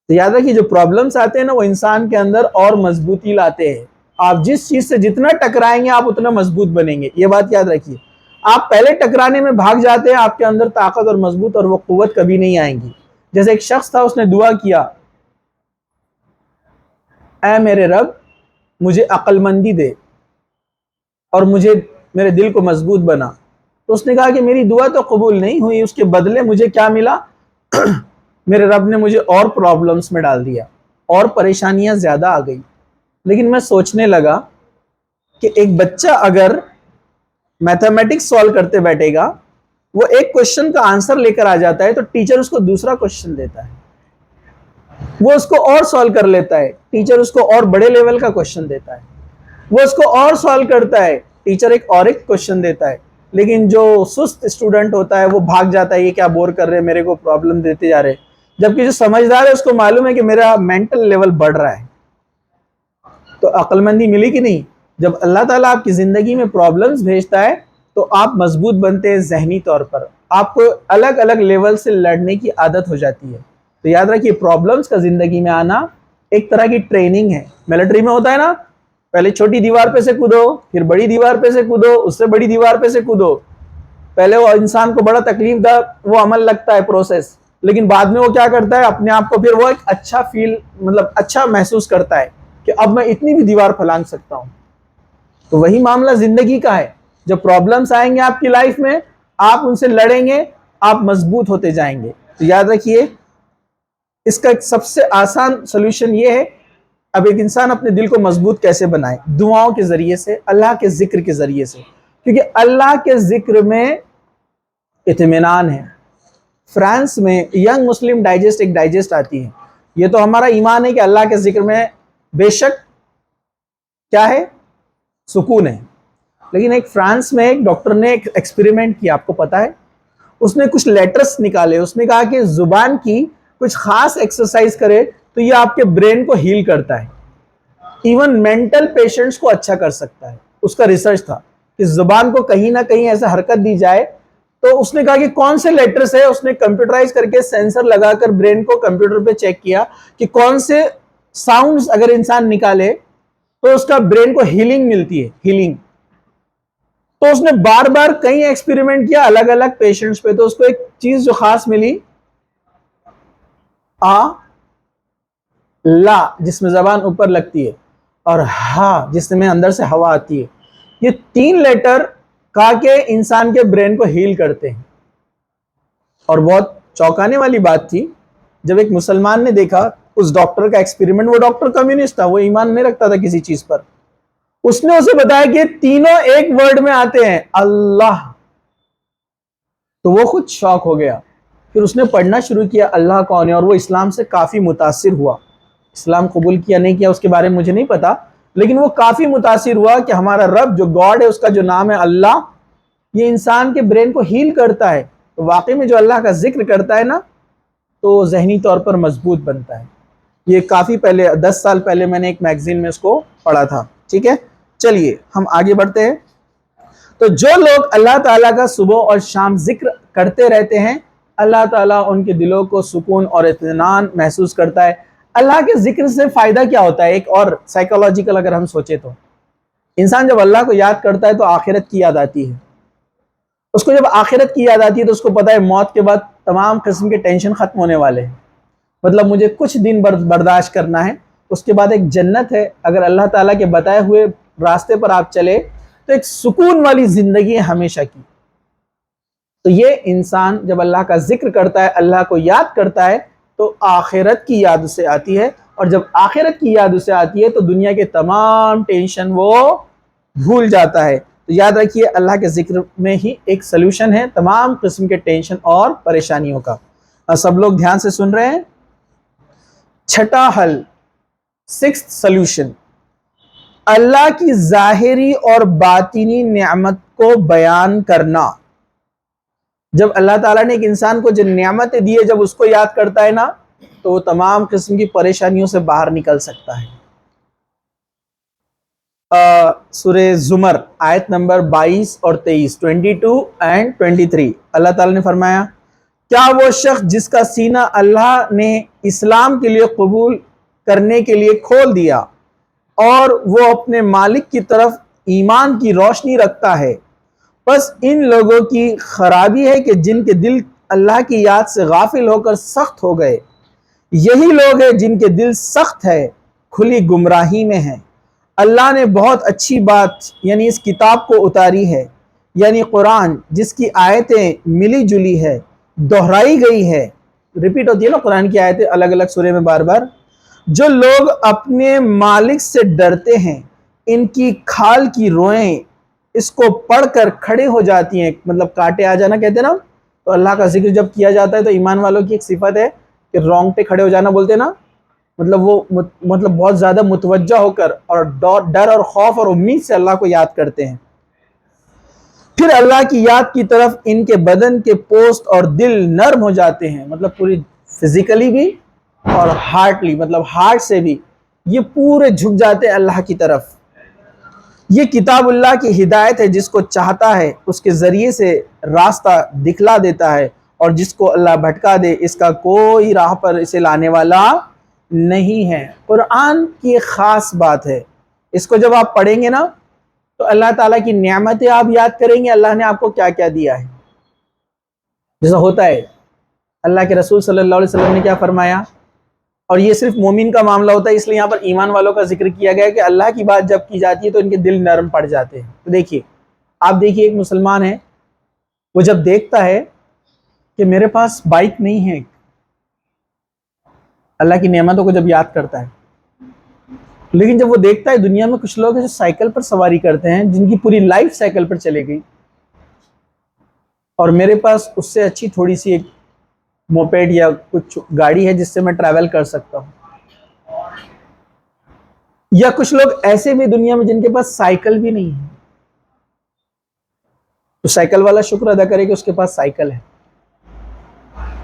تو یاد رکھیے جو پرابلمس آتے ہیں نا وہ انسان کے اندر اور مضبوطی لاتے ہیں، آپ جس چیز سے جتنا ٹکرائیں گے آپ اتنا مضبوط بنیں گے، یہ بات یاد رکھیے۔ آپ پہلے ٹکرانے میں بھاگ جاتے ہیں، آپ کے اندر طاقت اور مضبوط اور وہ قوت کبھی نہیں آئیں گی۔ جیسے ایک شخص تھا، اس نے دعا کیا، اے میرے رب مجھے عقل مندی دے اور مجھے میرے دل کو مضبوط بنا، تو اس نے کہا کہ میری دعا تو قبول نہیں ہوئی، اس کے بدلے مجھے کیا ملا؟ میرے رب نے مجھے اور پرابلمز میں ڈال دیا اور پریشانیاں زیادہ آ گئی۔ لیکن میں سوچنے لگا کہ ایک بچہ اگر میتھمیٹکس سالو کرتے بیٹھے گا، وہ ایک کوشچن کا آنسر لے کر آ جاتا ہے تو ٹیچر اس کو دوسرا کوشچن دیتا ہے، وہ اس کو اور سالو کر لیتا ہے، ٹیچر اس کو اور بڑے لیول کا کوشچن دیتا ہے، وہ اس کو اور سالو کرتا ہے، ٹیچر ایک کوشچن دیتا ہے۔ لیکن جو سست اسٹوڈنٹ ہوتا ہے وہ بھاگ جاتا ہے، یہ کیا بور کر رہے ہیں، میرے کو پرابلم دیتے جا رہے، جبکہ جو سمجھدار ہے اس کو معلوم ہے کہ میرا مینٹل لیول بڑھ رہا ہے۔ تو عقل مندی ملی کہ نہیں؟ جب اللہ تعالیٰ آپ کی زندگی میں پرابلمز بھیجتا ہے تو آپ مضبوط بنتے ہیں ذہنی طور پر، آپ کو الگ الگ لیول سے لڑنے کی عادت ہو جاتی ہے۔ تو یاد رکھیے پرابلمز کا زندگی میں آنا ایک طرح کی ٹریننگ ہے۔ ملٹری میں ہوتا ہے نا، پہلے چھوٹی دیوار پہ سے کودو، پھر بڑی دیوار پہ سے کودو، اس سے بڑی دیوار پہ سے کودو۔ پہلے وہ انسان کو بڑا تکلیف دہ وہ عمل لگتا ہے، پروسیس، لیکن بعد میں وہ کیا کرتا ہے، اپنے آپ کو پھر وہ ایک اچھا اچھا محسوس کرتا ہے کہ اب میں اتنی بھی دیوار پھلانگ سکتا ہوں۔ تو وہی معاملہ زندگی کا ہے، جب پرابلمز آئیں گے آپ کی لائف میں، آپ ان سے لڑیں گے، آپ مضبوط ہوتے جائیں گے۔ تو یاد رکھیے اس کا ایک سب سے آسان سلوشن یہ ہے، اب ایک انسان اپنے دل کو مضبوط کیسے بنائے؟ دعاؤں کے ذریعے سے، اللہ کے ذکر کے ذریعے سے، کیونکہ اللہ کے ذکر میں اطمینان ہے۔ فرانس میں ینگ مسلم ڈائجسٹ ایک ڈائجسٹ آتی ہے، یہ تو ہمارا ایمان ہے کہ اللہ کے ذکر میں بے شک کیا ہے؟ سکون ہے۔ لیکن ایک فرانس میں ایک ڈاکٹر نے ایک ایکسپیریمنٹ کیا، آپ کو پتا ہے، اس نے کچھ لیٹرز نکالے، اس نے کہا کہ زبان کی کچھ خاص ایکسرسائز کرے تو یہ آپ کے برین کو ہیل کرتا ہے، ایون مینٹل پیشنٹس کو اچھا کر سکتا ہے۔ اس کا ریسرچ تھا کہ زبان کو کہیں نہ کہیں ایسا حرکت دی جائے، تو اس نے کہا کہ کون سے لیٹرز ہے، اس نے کمپیوٹرائز کر کے سینسر لگا کر برین کو کمپیوٹر پہ چیک کیا کہ کون سے ساؤنڈز اگر انسان نکالے تو اس کا برین کو ہیلنگ ملتی ہے، ہیلنگ۔ تو اس نے بار بار کئی ایکسپیریمنٹ کیا الگ الگ پیشنٹس پہ، تو اس کو ایک چیز جو خاص ملی، لا جس میں زبان اوپر لگتی ہے، اور ہا جس میں اندر سے ہوا آتی ہے، یہ 3 لیٹر کہا کہ انسان کے برین کو ہیل کرتے ہیں۔ اور بہت چوکانے والی بات تھی جب ایک مسلمان نے دیکھا اس ڈاکٹر کا ایکسپیریمنٹ، وہ ڈاکٹر کمیونسٹ تھا، وہ ایمان نہیں رکھتا تھا کسی چیز پر، اس نے اسے بتایا کہ تینوں ایک ورڈ میں آتے ہیں، اللہ۔ تو وہ خود شاک ہو گیا، پھر اس نے پڑھنا شروع کیا اللہ کون ہے، اور وہ اسلام سے کافی متاثر ہوا۔ اسلام قبول کیا نہیں کیا اس کے بارے میں مجھے نہیں پتا، لیکن وہ کافی متاثر ہوا کہ ہمارا رب جو گاڈ ہے، اس کا جو نام ہے اللہ، یہ انسان کے برین کو ہیل کرتا ہے۔ تو واقعی میں جو اللہ کا ذکر کرتا ہے نا، تو ذہنی طور پر مضبوط بنتا ہے۔ یہ کافی پہلے 10 سال پہلے میں نے ایک میگزین میں اس کو پڑھا تھا۔ ٹھیک ہے، چلیے ہم آگے بڑھتے ہیں۔ تو جو لوگ اللہ تعالیٰ کا صبح اور شام ذکر کرتے رہتے ہیں، اللہ تعالیٰ ان کے دلوں کو سکون اور اطمینان محسوس کرتا ہے۔ اللہ کے ذکر سے فائدہ کیا ہوتا ہے؟ ایک اور سائیکولوجیکل اگر ہم سوچے تو، انسان جب اللہ کو یاد کرتا ہے تو آخرت کی یاد آتی ہے۔ اس کو جب آخرت کی یاد آتی ہے تو اس کو پتا ہے موت کے بعد تمام قسم کے ٹینشن ختم ہونے والے ہیں، مطلب مجھے کچھ دن برداشت کرنا ہے، اس کے بعد ایک جنت ہے۔ اگر اللہ تعالیٰ کے بتائے ہوئے راستے پر آپ چلے تو ایک سکون والی زندگی ہے ہمیشہ کی۔ تو یہ انسان جب اللہ کا ذکر کرتا ہے، اللہ کو یاد کرتا ہے، تو آخرت کی یاد اسے آتی ہے، اور جب آخرت کی یاد اسے آتی ہے تو دنیا کے تمام ٹینشن وہ بھول جاتا ہے۔ تو یاد رکھیے اللہ کے ذکر میں ہی ایک سلوشن ہے تمام قسم کے ٹینشن اور پریشانیوں کا۔ سب لوگ دھیان سے سن رہے ہیں؟ چھٹا حل، 6th سلوشن، اللہ کی ظاہری اور باطنی نعمت کو بیان کرنا۔ جب اللہ تعالیٰ نے ایک انسان کو جو نعمتیں دی ہے، جب اس کو یاد کرتا ہے نا، تو وہ تمام قسم کی پریشانیوں سے باہر نکل سکتا ہے۔ سورہ زمر آیت نمبر 22 اور 23، 22 اور 23، اللہ تعالیٰ نے فرمایا، کیا وہ شخص جس کا سینہ اللہ نے اسلام کے لیے قبول کرنے کے لیے کھول دیا اور وہ اپنے مالک کی طرف ایمان کی روشنی رکھتا ہے۔ بس ان لوگوں کی خرابی ہے کہ جن کے دل اللہ کی یاد سے غافل ہو کر سخت ہو گئے۔ یہی لوگ ہیں جن کے دل سخت ہے، کھلی گمراہی میں ہیں۔ اللہ نے بہت اچھی بات یعنی اس کتاب کو اتاری ہے، یعنی قرآن، جس کی آیتیں ملی جلی ہے، دہرائی گئی ہے۔ ریپیٹ ہوتی ہے نا قرآن کی آیتیں الگ الگ سورے میں بار بار۔ جو لوگ اپنے مالک سے ڈرتے ہیں، ان کی کھال کی روئیں اس کو پڑھ کر کھڑے ہو جاتی ہیں، مطلب کاٹے آ جانا کہتے ہیں نا۔ تو اللہ کا ذکر جب کیا جاتا ہے تو ایمان والوں کی ایک صفت ہے کہ رونگٹے کھڑے ہو جانا بولتے ہیں نا، مطلب وہ بہت زیادہ متوجہ ہو کر اور ڈر اور خوف اور امید سے اللہ کو یاد کرتے ہیں۔ پھر اللہ کی یاد کی طرف ان کے بدن کے پوست اور دل نرم ہو جاتے ہیں، مطلب پوری فزیکلی بھی اور ہارٹلی، مطلب ہارٹ سے بھی یہ پورے جھک جاتے ہیں اللہ کی طرف۔ یہ کتاب اللہ کی ہدایت ہے، جس کو چاہتا ہے اس کے ذریعے سے راستہ دکھلا دیتا ہے، اور جس کو اللہ بھٹکا دے اس کا کوئی راہ پر اسے لانے والا نہیں ہے۔ قرآن کی ایک خاص بات ہے، اس کو جب آپ پڑھیں گے نا تو اللہ تعالیٰ کی نعمتیں آپ یاد کریں گے، اللہ نے آپ کو کیا کیا دیا ہے۔ جیسا ہوتا ہے اللہ کے رسول صلی اللہ علیہ وسلم نے کیا فرمایا، اور یہ صرف مومن کا معاملہ ہوتا ہے، اس لیے یہاں پر ایمان والوں کا ذکر کیا گیا ہے کہ اللہ کی بات جب کی جاتی ہے تو ان کے دل نرم پڑ جاتے ہیں۔ تو دیکھیے، آپ دیکھیے ایک مسلمان ہے، وہ جب دیکھتا ہے کہ میرے پاس بائک نہیں ہے، اللہ کی نعمتوں کو جب یاد کرتا ہے، لیکن جب وہ دیکھتا ہے دنیا میں کچھ لوگ ہیں جو سائیکل پر سواری کرتے ہیں، جن کی پوری لائف سائیکل پر چلے گئی، اور میرے پاس اس سے اچھی تھوڑی سی ایک موپیڈ یا کچھ گاڑی ہے جس سے میں ٹریول کر سکتا ہوں۔ یا کچھ لوگ ایسے بھی دنیا میں جن کے پاس سائیکل بھی نہیں ہے، تو سائیکل والا شکر ادا کرے کہ اس کے پاس سائیکل ہے۔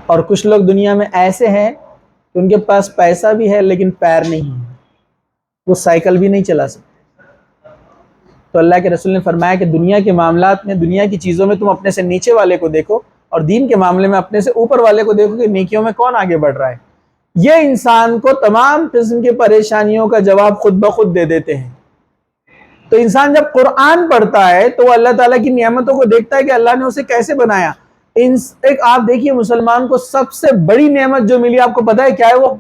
اور کچھ لوگ دنیا میں ایسے ہیں کہ ان کے پاس پیسہ بھی ہے لیکن پیر نہیں ہے، وہ سائیکل بھی نہیں چلا سکتے۔ تو اللہ کے رسول نے فرمایا کہ دنیا کے معاملات میں، دنیا کی چیزوں میں تم اپنے سے نیچے والے کو دیکھو، اور دین کے معاملے میں اپنے سے اوپر والے کو دیکھو کہ نیکیوں میں کون آگے بڑھ رہا ہے۔ یہ انسان کو تمام قسم کی پریشانیوں کا جواب خود بخود دے دیتے ہیں۔ تو انسان جب قرآن پڑھتا ہے تو وہ اللہ تعالیٰ کی نعمتوں کو دیکھتا ہے کہ اللہ نے اسے کیسے بنایا۔ ایک آپ دیکھیے، مسلمان کو سب سے بڑی نعمت جو ملی آپ کو پتہ ہے کیا ہے؟ وہ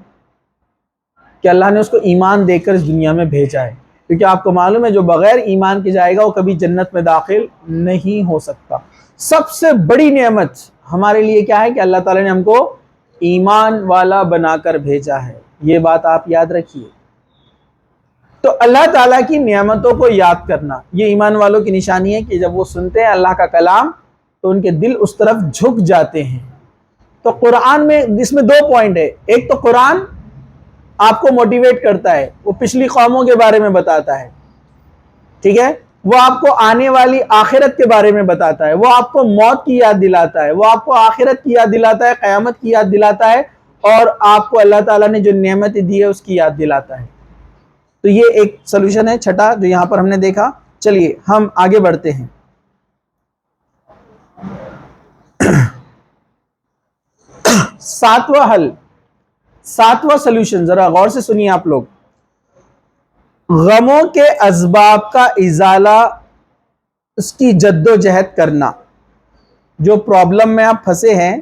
کہ اللہ نے اس کو ایمان دے کر اس دنیا میں بھیجا ہے، کیونکہ آپ کو معلوم ہے جو بغیر ایمان کے جائے گا وہ کبھی جنت میں داخل نہیں ہو سکتا۔ سب سے بڑی نعمت ہمارے لیے کیا ہے کہ اللہ تعالیٰ نے ہم کو ایمان والا بنا کر بھیجا ہے، یہ بات آپ یاد رکھیے۔ تو اللہ تعالیٰ کی نعمتوں کو یاد کرنا یہ ایمان والوں کی نشانی ہے کہ جب وہ سنتے ہیں اللہ کا کلام تو ان کے دل اس طرف جھک جاتے ہیں۔ تو قرآن میں اس میں دو پوائنٹ ہے، ایک تو قرآن آپ کو موٹیویٹ کرتا ہے، وہ پچھلی قوموں کے بارے میں بتاتا ہے، ٹھیک ہے، وہ آپ کو آنے والی آخرت کے بارے میں بتاتا ہے، وہ آپ کو موت کی یاد دلاتا ہے، وہ آپ کو آخرت کی یاد دلاتا ہے، قیامت کی یاد دلاتا ہے، اور آپ کو اللہ تعالیٰ نے جو نعمتیں دی ہے اس کی یاد دلاتا ہے۔ تو یہ ایک سلوشن ہے چھٹا جو یہاں پر ہم نے دیکھا۔ چلیے ہم آگے بڑھتے ہیں۔ ساتواں حل، ساتواں سلوشن، ذرا غور سے سنیے آپ لوگ۔ غموں کے اسباب کا ازالہ، اس کی جد و جہد کرنا۔ جو پرابلم میں آپ پھنسے ہیں،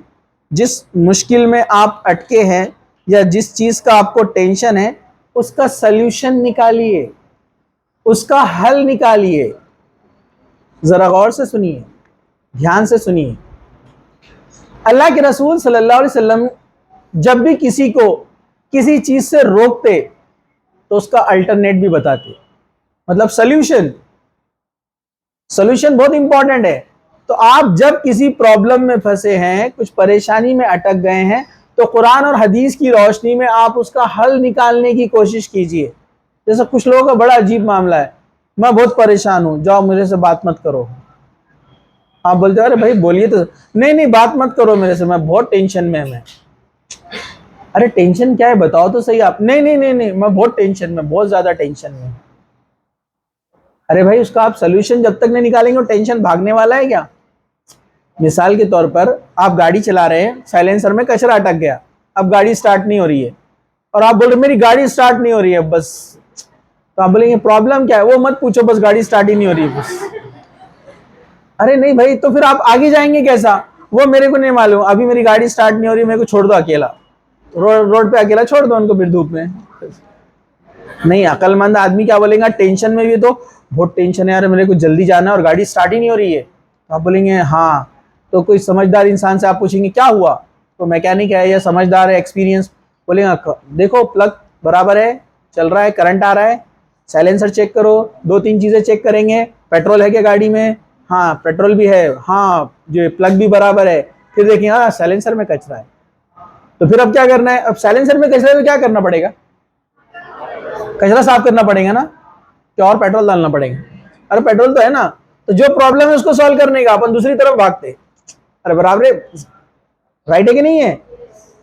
جس مشکل میں آپ اٹکے ہیں، یا جس چیز کا آپ کو ٹینشن ہے، اس کا سلوشن نکالیے، اس کا حل نکالیے۔ ذرا غور سے سنیے، دھیان سے سنیے۔ اللہ کے رسول صلی اللہ علیہ وسلم جب بھی کسی کو کسی چیز سے روکتے تو اس کا الٹرنیٹ بھی بتاتے، مطلب سلوشن بہت امپورٹنٹ ہے۔ تو آپ جب کسی پرابلم میں پھنسے ہیں، کچھ پریشانی میں اٹک گئے ہیں، تو قرآن اور حدیث کی روشنی میں آپ اس کا حل نکالنے کی کوشش کیجئے۔ جیسا کچھ لوگوں کا بڑا عجیب معاملہ ہے، میں بہت پریشان ہوں، جاؤ میرے سے بات مت کرو۔ آپ بولتے ارے بھائی بولیے تو، نہیں بات مت کرو میرے سے، میں بہت ٹینشن میں میں۔ ارے ٹینشن کیا ہے بتاؤ تو صحیح آپ۔ نہیں میں بہت ٹینشن میں، بہت زیادہ ٹینشن میں۔ ارے بھائی اس کا آپ سلوشن جب تک نہیں نکالیں گے وہ ٹینشن بھاگنے والا ہے کیا؟ مثال کے طور پر آپ گاڑی چلا رہے ہیں، سائلنسر میں کچرا اٹک گیا، اب گاڑی سٹارٹ نہیں ہو رہی ہے، اور آپ بول رہے میری گاڑی سٹارٹ نہیں ہو رہی ہے بس، تو آپ بولیں گے پرابلم کیا ہے؟ وہ مت پوچھو، بس گاڑی سٹارٹ ہی نہیں ہو رہی بس۔ ارے نہیں بھائی، تو پھر آپ آگے جائیں گے کیسا؟ وہ میرے کو نہیں معلوم، ابھی میری گاڑی سٹارٹ نہیں ہو رہی، میرے کو چھوڑ دو اکیلا، روڈ پہ اکیلا چھوڑ دو ان کو پھر دھوپ میں۔ نہیں، عقل مند آدمی کیا بولیں گا؟ ٹینشن میں بھی تو بہت ٹینشن ہے یار، میرے کو جلدی جانا ہے اور گاڑی سٹارٹ ہی نہیں ہو رہی ہے، تو آپ بولیں گے ہاں۔ تو کوئی سمجھدار انسان سے آپ پوچھیں گے کیا ہوا، تو میکینک ہے یا سمجھدار ہے، ایکسپیرینس، بولیں گا دیکھو پلگ برابر ہے، چل رہا ہے، کرنٹ آ رہا ہے، سائلنسر چیک کرو، 2-3 چیزیں چیک کریں گے، پیٹرول ہے کیا گاڑی میں، ہاں پیٹرول بھی ہے، ہاں جو پلگ بھی برابر ہے، پھر دیکھیں ہاں سائلنسر میں کچرا ہے، تو پھر اب کیا کرنا ہے؟ اب سائلنسر میں کچرا ہے تو کیا کرنا پڑے گا؟ کچرا صاف کرنا پڑے گا نا، کہ اور پیٹرول ڈالنا پڑے گا؟ ارے پیٹرول تو ہے نا، تو جو پرابلم ہے اس کو سالو کرنے کا اپن دوسری طرف بھاگتے، ارے برابر رائٹ ہے کہ نہیں ہے؟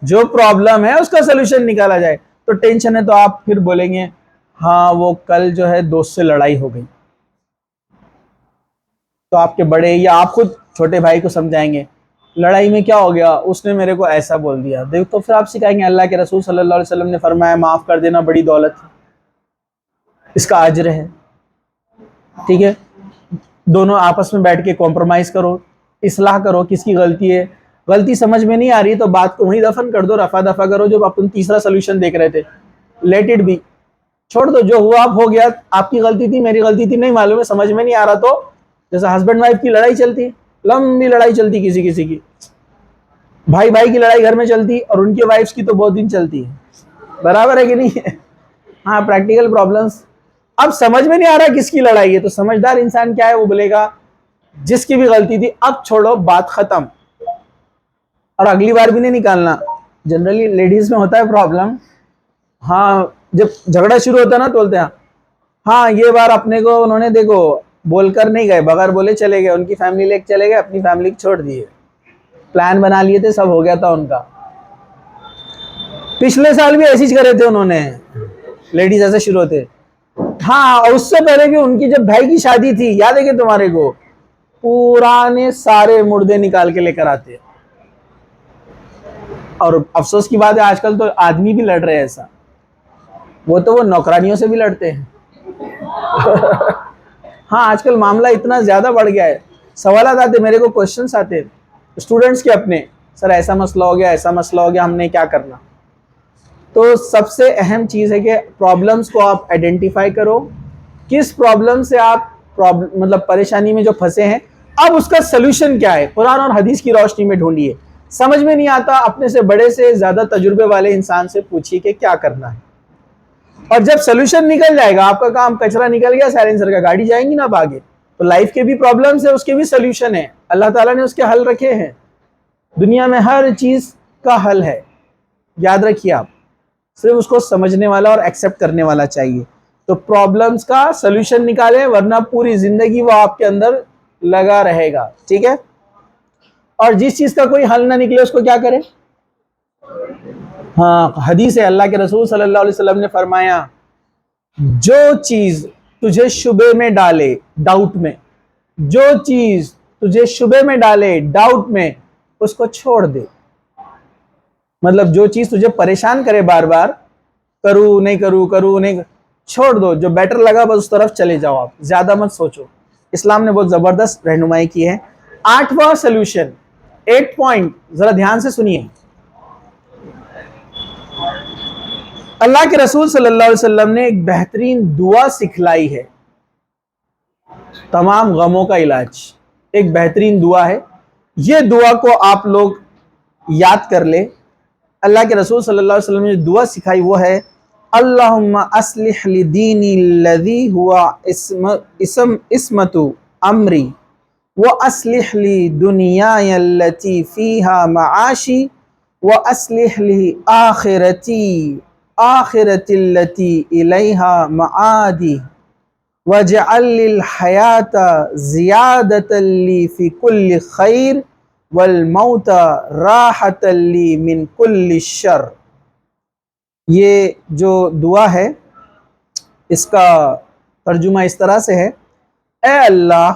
جو پرابلم ہے اس کا سولوشن نکالا جائے۔ تو ٹینشن ہے تو آپ پھر بولیں گے ہاں وہ کل جو ہے دوست سے لڑائی ہو گئی، تو آپ کے بڑے یا آپ خود چھوٹے بھائی کو سمجھائیں گے لڑائی میں کیا ہو گیا، اس نے میرے کو ایسا بول دیا، دیکھ تو پھر آپ سکھائیں گے اللہ کے رسول صلی اللہ علیہ وسلم نے فرمایا معاف کر دینا بڑی دولت ہے، اس کا اجر ہے، ٹھیک ہے؟ دونوں آپس میں بیٹھ کے کمپرومائز کرو، اصلاح کرو، کس کی غلطی ہے، غلطی سمجھ میں نہیں آ رہی تو بات کو وہیں دفن کر دو، رفع دفع کرو، جو اپن تیسرا سولوشن دیکھ رہے تھے، لیٹ اٹ بی، چھوڑ دو، جو ہوا اب ہو گیا، آپ کی غلطی تھی میری غلطی تھی نہیں معلوم ہے، سمجھ میں نہیں آ رہا، تو جیسا ہسبینڈ وائف کی لڑائی چلتی، لمبی لڑائی چلتی کسی کسی کی، بھائی بھائی کی لڑائی گھر میں چلتی اور ان کی وائفز کی تو بہت دن چلتی ہے، برابر ہے کہ نہیں ہے؟ ہاں پریکٹیکل پرابلمس، اب سمجھ میں نہیں آ رہا کس کی لڑائی ہے، تو سمجھدار انسان کیا ہے؟ وہ بولے گا جس کی بھی غلطی تھی اب چھوڑو، بات ختم، اور اگلی بار بھی نہیں نکالنا۔ جنرلی لیڈیز میں ہوتا ہے پرابلم، ہاں جب جھگڑا شروع ہوتا ہے نا تو بولتے ہیں ہاں یہ بار اپنے کو انہوں نے دیکھو بول کر نہیں گئے، بغیر بولے چلے گئے، ان کی فیملی لے کے چلے گئے، اپنی فیملی کو چھوڑ دیے، پلان بنا لیے تھے، سب ہو گیا تھا ان کا، پچھلے سال بھی ایسے ہی کرے تھے انہوں نے، لیڈیز ایسے شروع ہوتے، ہاں اور اس سے پہلے بھی ان کی جب بھائی کی شادی تھی یاد ہے کہ تمہارے کو پرانے سارے مردے نکال کے لے کر آتے، اور افسوس کی بات ہے آج کل تو آدمی بھی لڑ رہے ہیں ایسا، وہ نوکرانیوں سے بھی لڑتے ہیں۔ ہاں آج کل معاملہ اتنا زیادہ بڑھ گیا ہے، سوالات آتے میرے کو، کوشچنس آتے اسٹوڈنٹس کے اپنے، سر ایسا مسئلہ ہو گیا، ایسا مسئلہ ہو گیا، ہم نے کیا کرنا؟ تو سب سے اہم چیز ہے کہ پرابلمس کو آپ آئیڈینٹیفائی کرو، کس پرابلم سے آپ مطلب پریشانی میں جو پھنسے ہیں، اب اس کا سلوشن کیا ہے، قرآن اور حدیث کی روشنی میں ڈھونڈیے، سمجھ میں نہیں آتا اپنے سے بڑے سے زیادہ تجربے والے انسان سے پوچھیے کہ کیا کرنا ہے، اور جب سلوشن نکل جائے گا، آپ کا کام کچرا نکل گیا سائلنسر کا، گاڑی جائیں گی نا اب آگے، تو لائف کے بھی پرابلمس ہیں، اس کے بھی سلوشن ہے، اللہ تعالیٰ نے اس کے حل رکھے ہیں، دنیا میں ہر چیز کا حل ہے، یاد رکھیے آپ، صرف اس کو سمجھنے والا اور ایکسیپٹ کرنے والا چاہیے۔ تو پرابلمس کا سلوشن نکالیں، ورنہ پوری زندگی وہ آپ کے اندر لگا رہے گا، ٹھیک ہے؟ اور جس چیز کا کوئی حل نہ نکلے اس کو کیا کریں؟ ہاں حدیث ہے، اللہ کے رسول صلی اللہ علیہ وسلم نے فرمایا جو چیز تجھے شبے میں ڈالے، ڈاؤٹ میں، جو چیز تجھے شبے میں ڈالے، ڈاؤٹ میں، اس کو چھوڑ دے، مطلب جو چیز تجھے پریشان کرے بار بار، کروں نہیں کروں، کروں نہیں، چھوڑ دو، جو بیٹر لگا بس اس طرف چلے جاؤ، آپ زیادہ مت سوچو۔ اسلام نے بہت زبردست رہنمائی کی ہے۔ 8واں سلوشن، 8 پوائنٹ، ذرا دھیان سے سنیے، اللہ کے رسول صلی اللہ علیہ وسلم نے ایک بہترین دعا سکھلائی ہے تمام غموں کا علاج، ایک بہترین دعا ہے، یہ دعا کو آپ لوگ یاد کر لے۔ اللہ کے رسول صلی اللہ علیہ وسلم نے دعا سکھائی وہ ہے اللہم اصلح لی دینی الذی ہوا عصمت امری واصلح لی دنیای التی فیہا معاشی واصلح لی آخرتی التی الیہا معادی وَاجْعَلْ الْحَيَاةَ زِيَادَةً لِّي فِي كُلِّ خَيْرٍ وَالْمَوْتَ رَاحَةً لِّي مِن كُلِّ شَرٍ۔ یہ جو دعا ہے اس کا ترجمہ اس طرح سے ہے، اے اللہ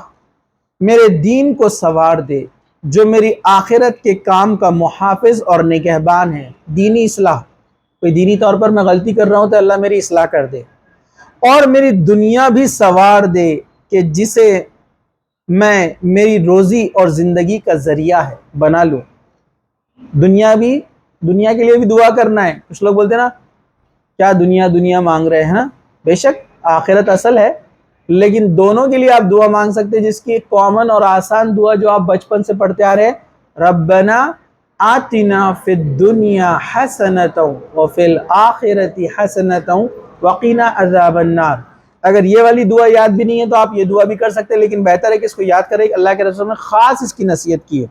میرے دین کو سنوار دے جو میری آخرت کے کام کا محافظ اور نگہبان ہے، دینی اصلاح، کوئی دینی طور پر میں غلطی کر رہا ہوں تو اللہ میری اصلاح کر دے، اور میری دنیا بھی سوار دے کہ جسے میں میری روزی اور زندگی کا ذریعہ ہے بنا لوں. دنیا کے لیے بھی دعا کرنا ہے. کچھ لوگ بولتے ہیں نا کیا دنیا مانگ رہے ہیں. بے شک آخرت اصل ہے، لیکن دونوں کے لیے آپ دعا مانگ سکتے ہیں، جس کی ایک کامن اور آسان دعا جو آپ بچپن سے پڑھتے آ رہے ہیں، ربنا آتنا فی الدنیا حسنۃ وفی الآخرۃ حسنۃ وقنا عذاب النار. اگر یہ والی دعا یاد بھی نہیں ہے تو آپ یہ دعا بھی کر سکتے ہیں، لیکن بہتر ہے کہ اس کو یاد کریں. اللہ کے رسول نے خاص اس کی نصیحت کی ہے.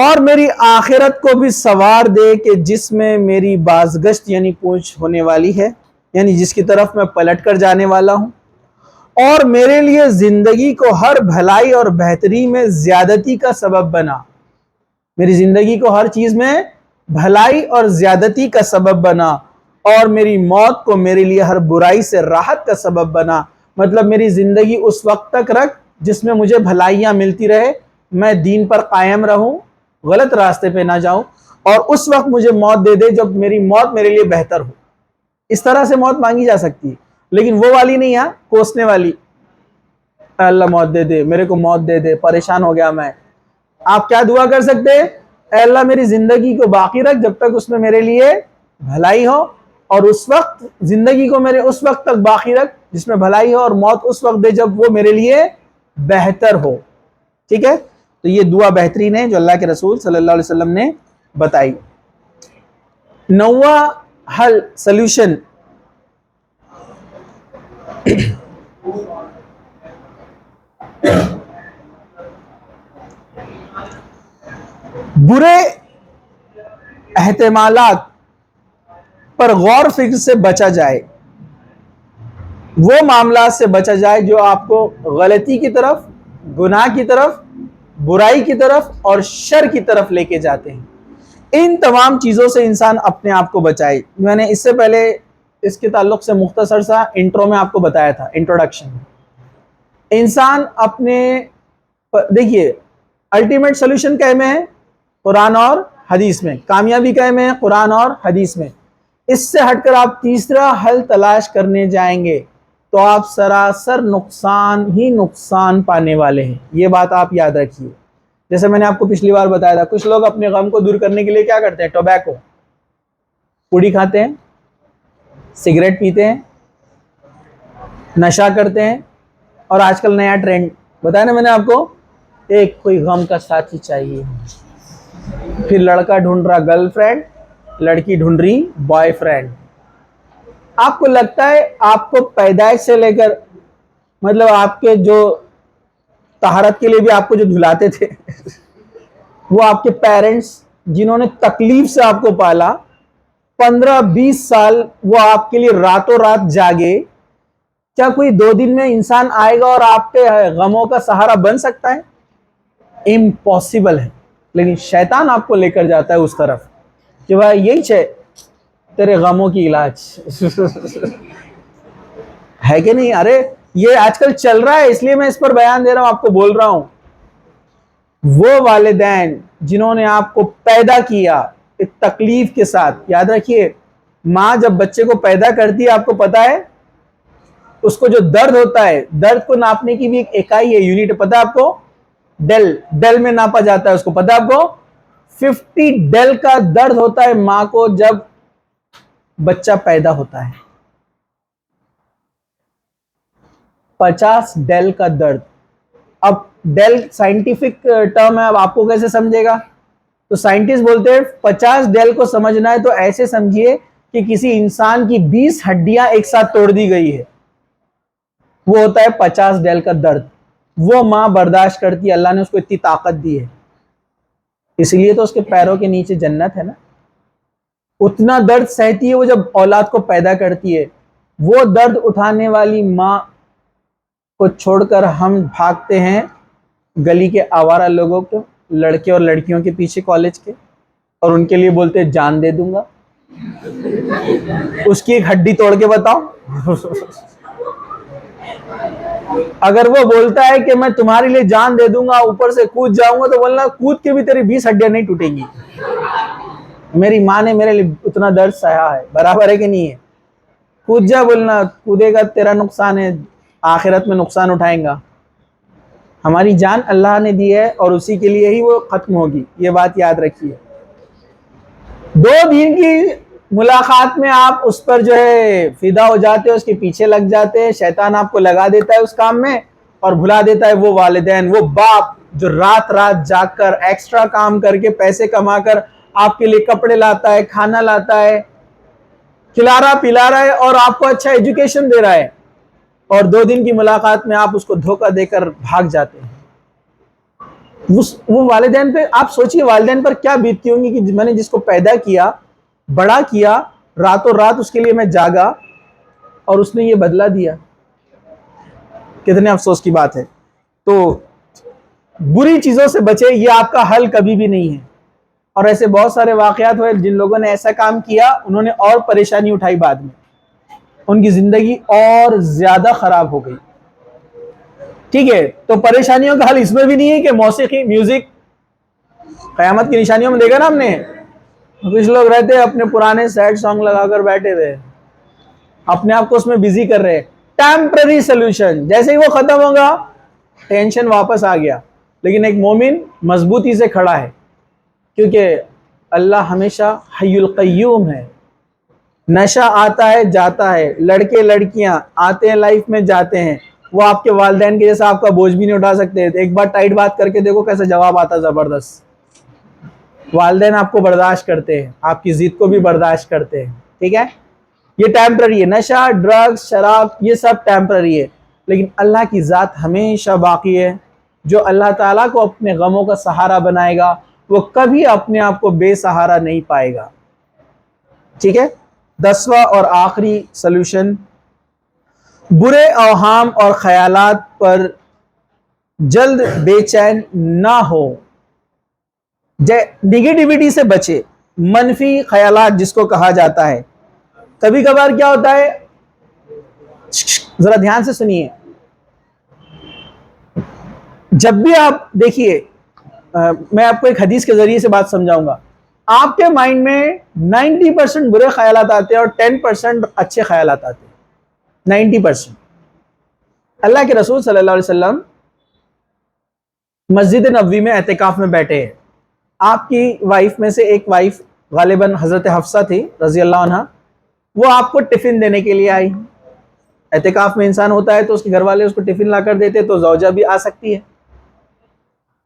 اور میری آخرت کو بھی سوار دے کہ جس میں میری بازگشت یعنی پوچھ ہونے والی ہے، یعنی جس کی طرف میں پلٹ کر جانے والا ہوں. اور میرے لیے زندگی کو ہر بھلائی اور بہتری میں زیادتی کا سبب بنا. میری زندگی کو ہر چیز میں بھلائی اور زیادتی کا سبب بنا. اور میری موت کو میرے لیے ہر برائی سے راحت کا سبب بنا. مطلب میری زندگی اس وقت تک رکھ جس میں مجھے بھلائیاں ملتی رہے، میں دین پر قائم رہوں، غلط راستے پہ نہ جاؤں، اور اس وقت مجھے موت دے دے جب میری موت میرے لیے بہتر ہو. اس طرح سے موت مانگی جا سکتی ہے، لیکن وہ والی نہیں ہے کوسنے والی. اے اللہ موت دے دے، میرے کو موت دے دے، پریشان ہو گیا میں. آپ کیا دعا کر سکتے ہیں؟ اے اللہ میری زندگی کو باقی رکھ جب تک اس میں میرے لیے بھلائی ہو، اور اس وقت زندگی کو میرے اس وقت تک باقی رکھ جس میں بھلائی ہو، اور موت اس وقت دے جب وہ میرے لیے بہتر ہو. ٹھیک ہے؟ تو یہ دعا بہترین ہے جو اللہ کے رسول صلی اللہ علیہ وسلم نے بتائی. 9واں حل سلوشن، برے احتمالات پر غور فکر سے بچا جائے. وہ معاملات سے بچا جائے جو آپ کو غلطی کی طرف، گناہ کی طرف، برائی کی طرف اور شر کی طرف لے کے جاتے ہیں. ان تمام چیزوں سے انسان اپنے آپ کو بچائے. میں نے اس سے پہلے اس کے تعلق سے مختصر سا انٹرو میں آپ کو بتایا تھا، انٹروڈکشن. انسان اپنے دیکھیے الٹیمیٹ سولوشن کہے میں ہے قرآن اور حدیث میں، کامیابی کہے میں ہے قرآن اور حدیث میں. اس سے ہٹ کر آپ تیسرا حل تلاش کرنے جائیں گے تو آپ سراسر نقصان ہی نقصان پانے والے ہیں. یہ بات آپ یاد رکھیے. جیسے میں نے آپ کو پچھلی بار بتایا تھا، کچھ لوگ اپنے غم کو دور کرنے کے لیے کیا کرتے ہیں؟ ٹوبیکو، پوڑی کھاتے ہیں، سگریٹ پیتے ہیں، نشہ کرتے ہیں، اور آج کل نیا ٹرینڈ بتایا نا میں نے آپ کو، ایک کوئی غم کا ساتھی چاہیے. پھر لڑکا ڈھونڈ رہا گرل فرینڈ، لڑکی ڈھونڈ رہی بوائے فرینڈ. آپ کو لگتا ہے آپ کو پیدائش سے لے کر، مطلب آپ کے جو طہارت کے لیے بھی آپ کو جو دھلاتے تھے وہ آپ کے پیرنٹس جنہوں نے تکلیف سے آپ کو پالا، 15-20 سال وہ آپ کے لیے راتوں رات جاگے. کیا کوئی 2 دن میں انسان آئے گا اور آپ کے غموں کا سہارا بن سکتا ہے؟ امپاسبل ہے. لیکن شیطان آپ کو لے کر جاتا ہے اس طرف کہ بھائی یہی چھے تیرے غموں کی علاج ہے کہ نہیں؟ ارے یہ آج کل چل رہا ہے، اس لیے میں اس پر بیان دے رہا ہوں، آپ کو بول رہا ہوں. وہ والدین جنہوں نے آپ کو پیدا کیا ایک تکلیف کے ساتھ، یاد رکھیے ماں جب بچے کو پیدا کرتی ہے آپ کو پتا ہے اس کو جو درد ہوتا ہے، درد کو ناپنے کی بھی ایک اکائی ہے، یونٹ پتا ہے آپ کو؟ ڈیل میں ناپا جاتا ہے اس کو، پتا ہے آپ کو؟ 50 ڈیل کا درد ہوتا ہے ماں کو جب بچہ پیدا ہوتا ہے. 50 ڈیل کا درد. اب ڈیل سائنٹیفک ٹرم ہے، اب آپ کو کیسے سمجھے گا؟ تو سائنٹسٹ بولتے ہیں 50 ڈیل کو سمجھنا ہے تو ایسے سمجھیے کہ کسی انسان کی 20 ہڈیاں ایک ساتھ توڑ دی گئی ہے، وہ ہوتا ہے 50 ڈیل کا درد. وہ ماں برداشت کرتی ہے، اللہ نے اس کو اتنی طاقت دی ہے، اس لیے تو اس کے پیروں کے نیچے جنت ہے نا. اتنا درد سہتی ہے وہ جب اولاد کو پیدا کرتی ہے. وہ درد اٹھانے والی ماں کو چھوڑ کر ہم بھاگتے ہیں گلی کے آوارہ لوگوں کے، لڑکے اور لڑکیوں کے پیچھے کالج کے، اور ان کے لیے بولتے ہیں جان دے دوں گا. اس کی ایک ہڈی توڑ کے بتاؤ. اگر وہ بولتا ہے کہ میں تمہارے لیے جان دے دوں گا، اوپر سے کود جاؤں گا، تو بولنا کود کے بھی تیری 20 ہڈیاں نہیں ٹوٹیں گی. میری ماں نے میرے لیے اتنا درد سہا ہے، برابر ہے کہ نہیں ہے؟ کود جا بولنا، کودے گا تیرا نقصان ہے، آخرت میں نقصان اٹھائیں گا. ہماری جان اللہ نے دی ہے اور اسی کے لیے ہی وہ ختم ہوگی، یہ بات یاد رکھیے. 2 دن کی ملاقات میں آپ اس پر جو ہے فدا ہو جاتے ہیں، اس کے پیچھے لگ جاتے ہیں، شیطان آپ کو لگا دیتا ہے اس کام میں اور بھلا دیتا ہے وہ والدین، وہ باپ جو رات رات جاگ کر ایکسٹرا کام کر کے پیسے کما کر آپ کے لیے کپڑے لاتا ہے، کھانا لاتا ہے، کھلا رہا پلا رہا ہے اور آپ کو اچھا ایجوکیشن دے رہا ہے، اور 2 دن کی ملاقات میں آپ اس کو دھوکہ دے کر بھاگ جاتے ہیں. وہ والدین پہ آپ سوچئے والدین پر کیا بیتتی ہوں گی کہ میں نے جس کو پیدا کیا، بڑا کیا، راتوں رات اس کے لیے میں جاگا اور اس نے یہ بدلہ دیا. کتنے افسوس کی بات ہے. تو بری چیزوں سے بچے، یہ آپ کا حل کبھی بھی نہیں ہے. اور ایسے بہت سارے واقعات ہوئے جن لوگوں نے ایسا کام کیا، انہوں نے اور پریشانی اٹھائی، بعد میں ان کی زندگی اور زیادہ خراب ہو گئی. ٹھیک ہے، تو پریشانیوں کا حل اس میں بھی نہیں ہے کہ موسیقی، میوزک. قیامت کی نشانیوں میں دیکھا نا ہم نے، کچھ لوگ رہتے ہیں اپنے پرانے سیڈ سانگ لگا کر بیٹھے ہوئے، اپنے آپ کو اس میں بزی کر رہے. ٹیمپرری سولوشن، جیسے ہی وہ ختم ہوگا ٹینشن واپس آ گیا. لیکن ایک مومن مضبوطی سے کھڑا ہے، کیونکہ اللہ ہمیشہ حی القیوم ہے. نشہ آتا ہے جاتا ہے، لڑکے لڑکیاں آتے ہیں لائف میں جاتے ہیں، وہ آپ کے والدین کے جیسا آپ کا بوجھ بھی نہیں اٹھا سکتے. ایک بار ٹائٹ بات کر کے دیکھو کیسے جواب آتا زبردست. والدین آپ کو برداشت کرتے ہیں، آپ کی ضد کو بھی برداشت کرتے ہیں. ٹھیک ہے، یہ ٹیمپرری ہے. نشہ، ڈرگز، شراب، یہ سب ٹیمپرری ہے. لیکن اللہ کی ذات ہمیشہ باقی ہے. جو اللہ تعالیٰ کو اپنے غموں کا سہارا بنائے گا وہ کبھی اپنے آپ کو بے سہارا نہیں پائے گا. ٹھیک ہے. 10واں اور آخری سلوشن، برے اوہام اور خیالات پر جلد بے چین نہ ہو. نگیٹیوٹی سے بچے، منفی خیالات جس کو کہا جاتا ہے. کبھی کبھار کیا ہوتا ہے، ذرا دھیان سے سنیے، جب بھی آپ دیکھیے، میں آپ کو ایک حدیث کے ذریعے سے بات سمجھاؤں گا. آپ کے مائنڈ میں 90% برے خیالات آتے ہیں اور 10% اچھے خیالات آتے ہیں. 90%. اللہ کے رسول صلی اللہ علیہ وسلم مسجد نبوی میں اعتکاف میں بیٹھے ہیں. آپ کی وائف میں سے ایک وائف غالباً حضرت حفصہ تھی رضی اللہ عنہ، وہ آپ کو ٹفن دینے کے لیے آئی. اعتکاف میں انسان ہوتا ہے تو اس کے گھر والے اس کو ٹفن لا کر دیتے، تو زوجہ بھی آ سکتی ہے.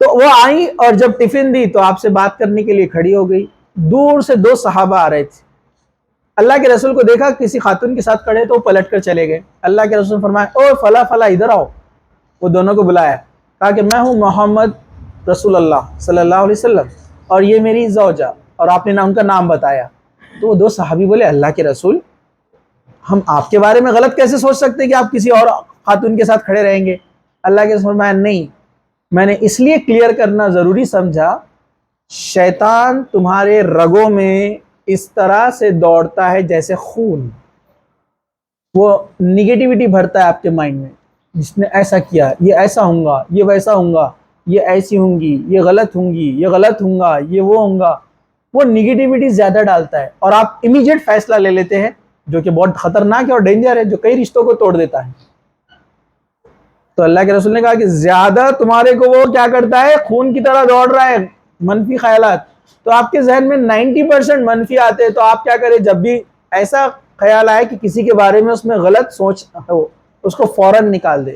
تو وہ آئی اور جب ٹفن دی تو آپ سے بات کرنے کے لیے کھڑی ہو گئی. دور سے 2 صحابہ آ رہے تھے. اللہ کے رسول کو دیکھا کسی خاتون کے ساتھ کھڑے تو وہ پلٹ کر چلے گئے. اللہ کے رسول نے فرمایا، او فلا فلا ادھر آؤ. وہ دونوں کو بلایا، کہا کہ میں ہوں محمد رسول اللہ صلی اللہ علیہ وسلم اور یہ میری زوجہ، اور آپ نے ان کا نام بتایا. تو وہ 2 صحابی بولے، اللہ کے رسول ہم آپ کے بارے میں غلط کیسے سوچ سکتے ہیں کہ آپ کسی اور خاتون کے ساتھ کھڑے رہیں گے. اللہ کے رسول فرمایا، نہیں، میں نے اس لیے کلیئر کرنا ضروری سمجھا، شیطان تمہارے رگوں میں اس طرح سے دوڑتا ہے جیسے خون. وہ نگیٹیوٹی بھرتا ہے آپ کے مائنڈ میں، جس نے ایسا کیا، یہ ایسا ہوں گا، یہ ویسا ہوں گا، یہ ایسی ہوں گی، یہ غلط ہوں گی، یہ غلط ہوں گا، یہ وہ ہوں گا. وہ نگیٹیوٹی زیادہ ڈالتا ہے اور آپ امیجیٹ فیصلہ لے لیتے ہیں، جو کہ بہت خطرناک ہے اور ڈینجر ہے، جو کئی رشتوں کو توڑ دیتا ہے. تو اللہ کے رسول نے کہا کہ زیادہ تمہارے کو وہ کیا کرتا ہے، خون کی طرح دوڑ رہا ہے منفی خیالات. تو آپ کے ذہن میں 90% منفی آتے ہیں، تو آپ کیا کریں، جب بھی ایسا خیال آئے کہ کسی کے بارے میں اس میں غلط سوچ ہو، اس کو فوراً نکال دے.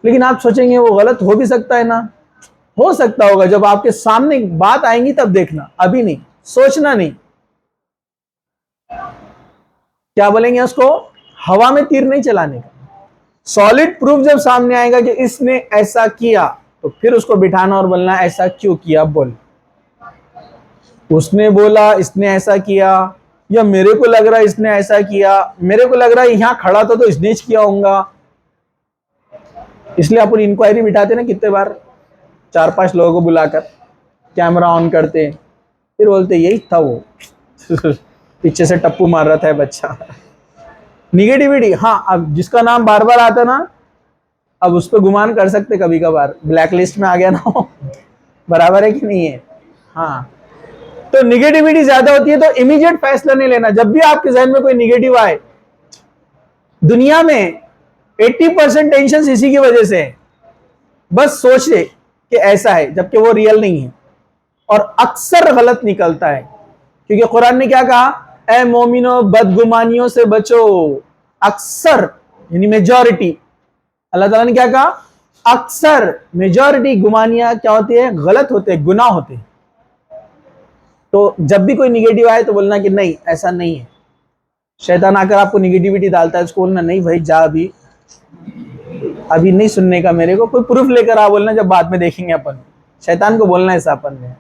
لیکن آپ سوچیں گے وہ غلط ہو بھی سکتا ہے نا، ہو سکتا ہوگا، جب آپ کے سامنے بات آئیں گی تب دیکھنا، ابھی نہیں، سوچنا نہیں. کیا بولیں گے اس کو، ہوا میں تیر نہیں چلانے کا. سالڈ پروف جب سامنے آئے گا کہ اس نے ایسا کیا، تو پھر اس کو بٹھانا اور بولنا ایسا کیوں کیا. بول، اس نے بولا اس نے ایسا کیا، یا میرے کو لگ رہا ہے اس نے ایسا کیا، میرے کو لگ رہا ہے یہاں کھڑا تھا تو اس نے کیا ہوگا. اس لیے اپن انکوائری بٹھاتے نا کتنے بار، 4-5 لوگوں کو بلا کر کیمرہ آن کرتے، پھر بولتے یہی تھا وہ پیچھے سے ٹپو مار رہا تھا بچہ. نگیٹیوٹی، ہاں، اب جس کا نام بار بار آتا نا، اب اس پہ گمان کر سکتے کبھی کبھار بلیک لسٹ میں آ گیا نا، برابر ہے کہ نہیں ہے. ہاں، تو نگیٹیوٹی زیادہ ہوتی ہے تو امیجیٹ فیصلہ نہیں لینا. جب بھی آپ کے ذہن میں کوئی نگیٹیو آئے دنیا میں 80% ٹینشن اسی کی وجہ سے ہے، بس سوچے کہ ایسا ہے جبکہ وہ ریئل نہیں ہے، اور اکثر غلط نکلتا ہے، کیونکہ قرآن نے کیا کہا؟ اے مومنو بدگمانیوں سے بچو. اکثر یعنی میجورٹی، اللہ تعالیٰ نے کیا کہا؟ اکثر میجورٹی گمانیاں کیا ہوتی ہے؟ غلط ہوتے، گناہ ہوتے. تو جب بھی کوئی نگیٹو آئے تو بولنا کہ نہیں ایسا نہیں ہے. شیطان آ کر آپ کو نگیٹیوٹی ڈالتا ہے، اس کو بولنا نہیں بھائی جا، ابھی نہیں سننے کا میرے کو، کوئی پروف لے کر آ، بولنا جب بعد میں دیکھیں گے اپن. شیطان کو بولنا ایسا اپن میں،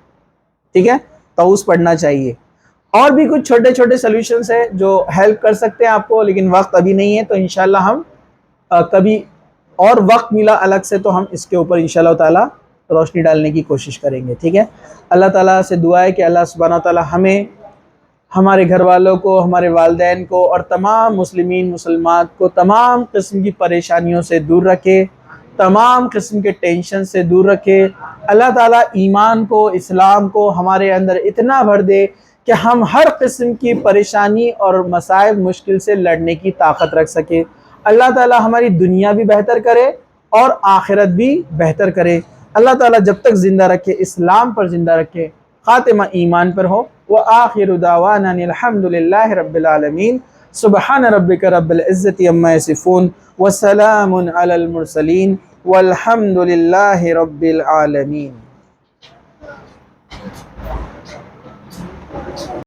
ٹھیک ہے؟ طاؤس پڑھنا چاہیے. اور بھی کچھ چھوٹے چھوٹے سولوشنز ہیں جو ہیلپ کر سکتے ہیں آپ کو، لیکن وقت ابھی نہیں ہے، تو انشاءاللہ ہم کبھی اور وقت ملا الگ سے تو ہم اس کے اوپر انشاءاللہ تعالی روشنی ڈالنے کی کوشش کریں گے، ٹھیک ہے؟ اللہ تعالیٰ سے دعا ہے کہ اللہ سبحانہ تعالیٰ ہمیں، ہمارے گھر والوں کو، ہمارے والدین کو اور تمام مسلمین مسلمات کو تمام قسم کی پریشانیوں سے دور رکھے، تمام قسم کے ٹینشن سے دور رکھے. اللہ تعالیٰ ایمان کو، اسلام کو ہمارے اندر اتنا بھر دے کہ ہم ہر قسم کی پریشانی اور مصائب مشکل سے لڑنے کی طاقت رکھ سکے. اللہ تعالیٰ ہماری دنیا بھی بہتر کرے اور آخرت بھی بہتر کرے. اللہ تعالیٰ جب تک زندہ رکھے اسلام پر زندہ رکھے، خاتمہ ایمان پر ہو. وآخر دعوانا الحمد للہ رب العالمین. سبحان ربک رب العزت عما یصفون وسلام علی المرسلین والحمد للہ رب العالمین.